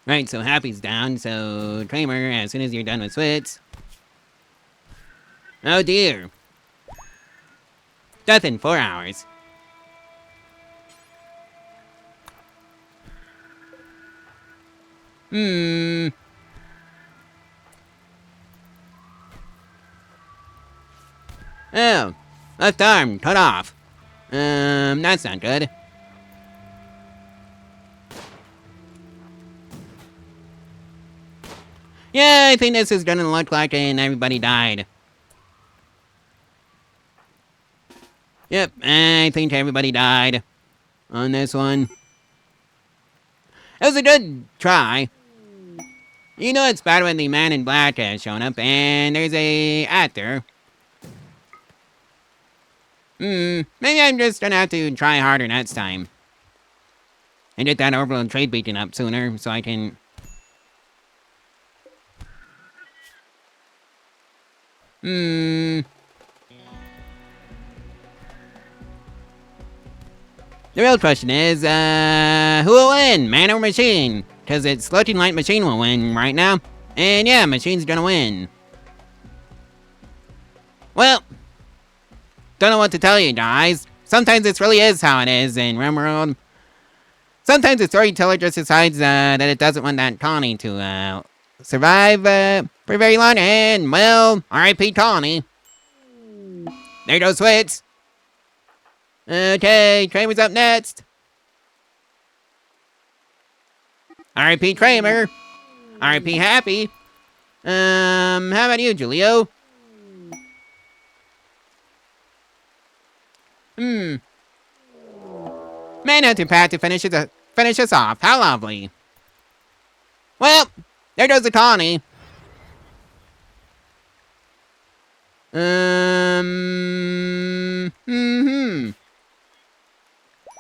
Right, so Happy's down, so Kramer, as soon as you're done with Switch. Oh dear. Death in 4 hours. Oh, left arm cut off. That's not good. Yeah, I think this is gonna look like everybody died. Yep, I think everybody died on this one. It was a good try. You know it's bad when the man in black has shown up and there's a actor. Maybe I'm just gonna have to try harder next time. And get that orbital trade beacon up sooner so I can... The real question is, who will win, man or machine? Because it's looking like machine will win right now. And yeah, machine's gonna win. Well, don't know what to tell you guys. Sometimes this really is how it is in Rimworld. Sometimes the storyteller just decides that it doesn't want that colony to survive for very long, and, well, R.I.P. colony. There goes Switch. Okay, Kramer's up next. R.I.P. Kramer. R.I.P. Happy. How about you, Julio? Manhunter Pat to finish us off. How lovely. Well, there goes the colony.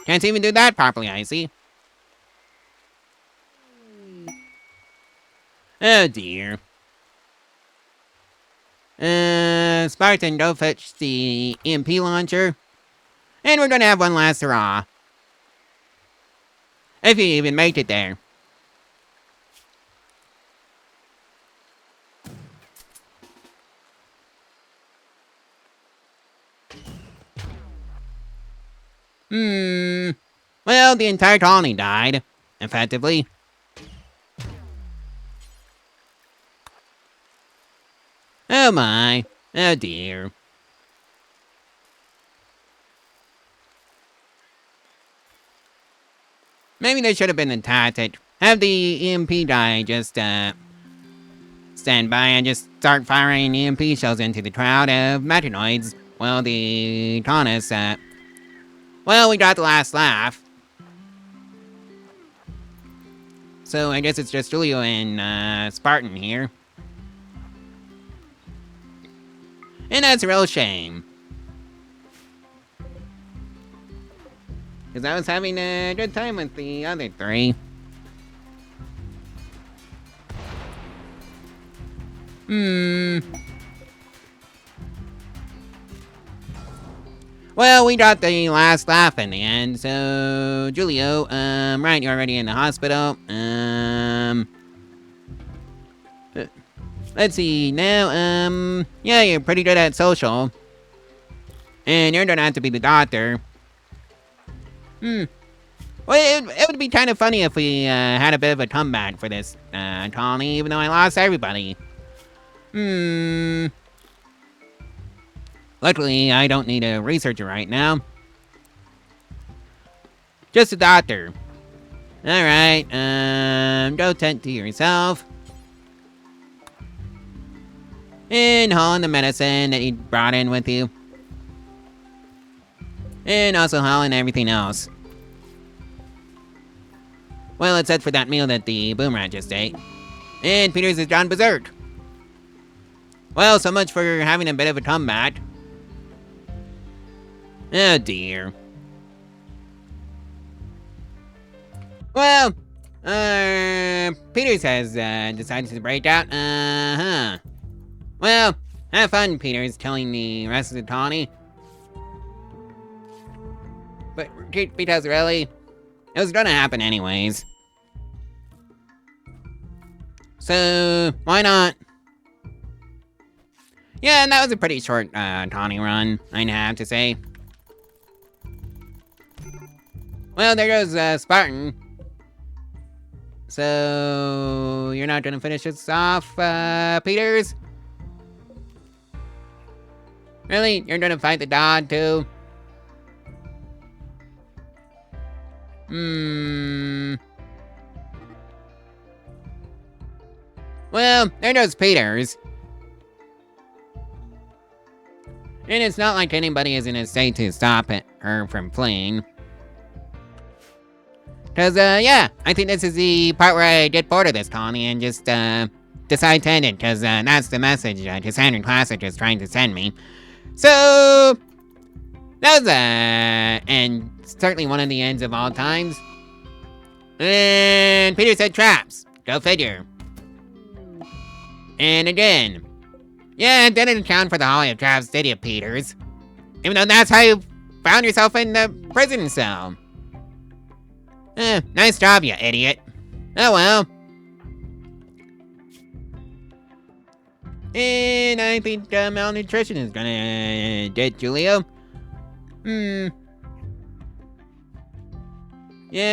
Can't even do that properly, I see. Oh dear. Spartan, go fetch the EMP launcher. And we're gonna have one last hurrah. If you even make it there. Well, the entire colony died, effectively. Oh my. Oh dear. Maybe there should have been a tactic. Have the EMP guy just, stand by and just start firing EMP shells into the crowd of Mechanoids. Well, the colonists, well, we got the last laugh. So I guess it's just Julio and, Spartan here. And that's a real shame. Because I was having a good time with the other three. Well, we got the last laugh in the end, so... Julio, right, you're already in the hospital. Let's see, now, yeah, you're pretty good at social. And you're gonna have to be the doctor. Well, it would be kind of funny if we, had a bit of a comeback for this, colony, even though I lost everybody. Luckily, I don't need a researcher right now. Just a doctor. Alright, go tend to yourself. And haul in the medicine that you brought in with you. And also haul in everything else. Well, except for that meal that the boom rat just ate. And Peters has gone berserk. Well, so much for having a bit of a comeback. Oh dear. Well, Peters has decided to break out. Well, have fun, Peters, telling the rest of the colony. But because really, it was gonna happen anyways. So, why not? Yeah, and that was a pretty short colony run, I'd have to say. Well, there goes Spartan. So, you're not gonna finish this off, Peters? Really? You're gonna fight the dog, too? Well, there goes Peters. And it's not like anybody is in a state to stop her from fleeing. Cause, yeah, I think this is the part where I get bored of this colony and just, decide to end it, cause, that's the message Cassandra Classic is trying to send me. So, that was, and certainly one of the ends of all times. And Peter said traps. Go figure. And again. Yeah, it didn't account for the Holly of Traps, did you, Peters? Even though that's how you found yourself in the prison cell. Nice job, you idiot. Oh well. And I think malnutrition is gonna get Julio. Yeah,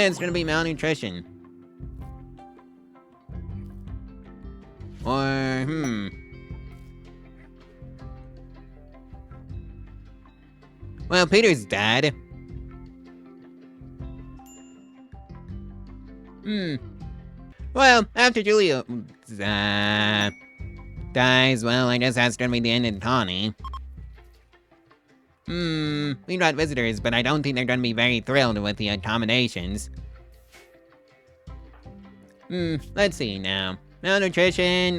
it's gonna be malnutrition. Or, well, Peter's dead. Well, after Julio, dies, well, I guess that's gonna be the end of the colony. We got visitors, but I don't think they're gonna be very thrilled with the accommodations. Let's see now. Malnutrition,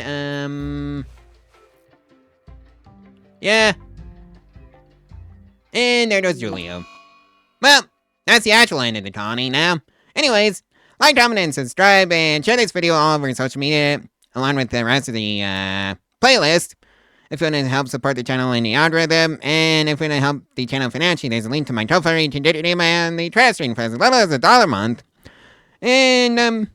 yeah. And there goes Julio. Well, that's the actual end of the colony now. Anyways, like, comment, and subscribe, and share this video all over social media, along with the rest of the, playlist. If you want to help support the channel in the algorithm, and if you want to help the channel financially, there's a link to my Ko-Fi to get your name on the trash string for as little as $1 a month. And,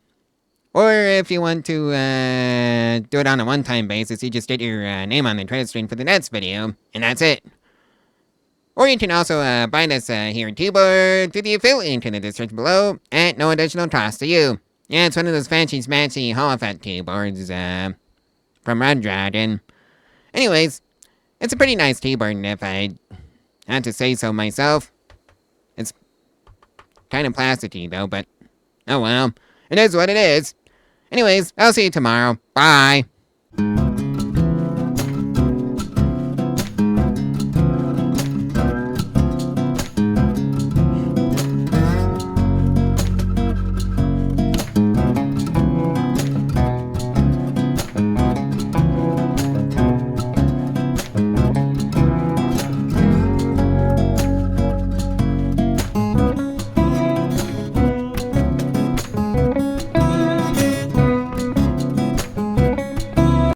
or if you want to, do it on a one-time basis, you just get your, name on the trash string for the next video, and that's it. Or you can also buy this here keyboard through the affiliate link in the description below at no additional cost to you. Yeah, it's one of those fancy smancy Hall Effect keyboards from Red Dragon. Anyways, it's a pretty nice keyboard if I had to say so myself. It's kind of plasticky though, but oh well. It is what it is. Anyways, I'll see you tomorrow. Bye.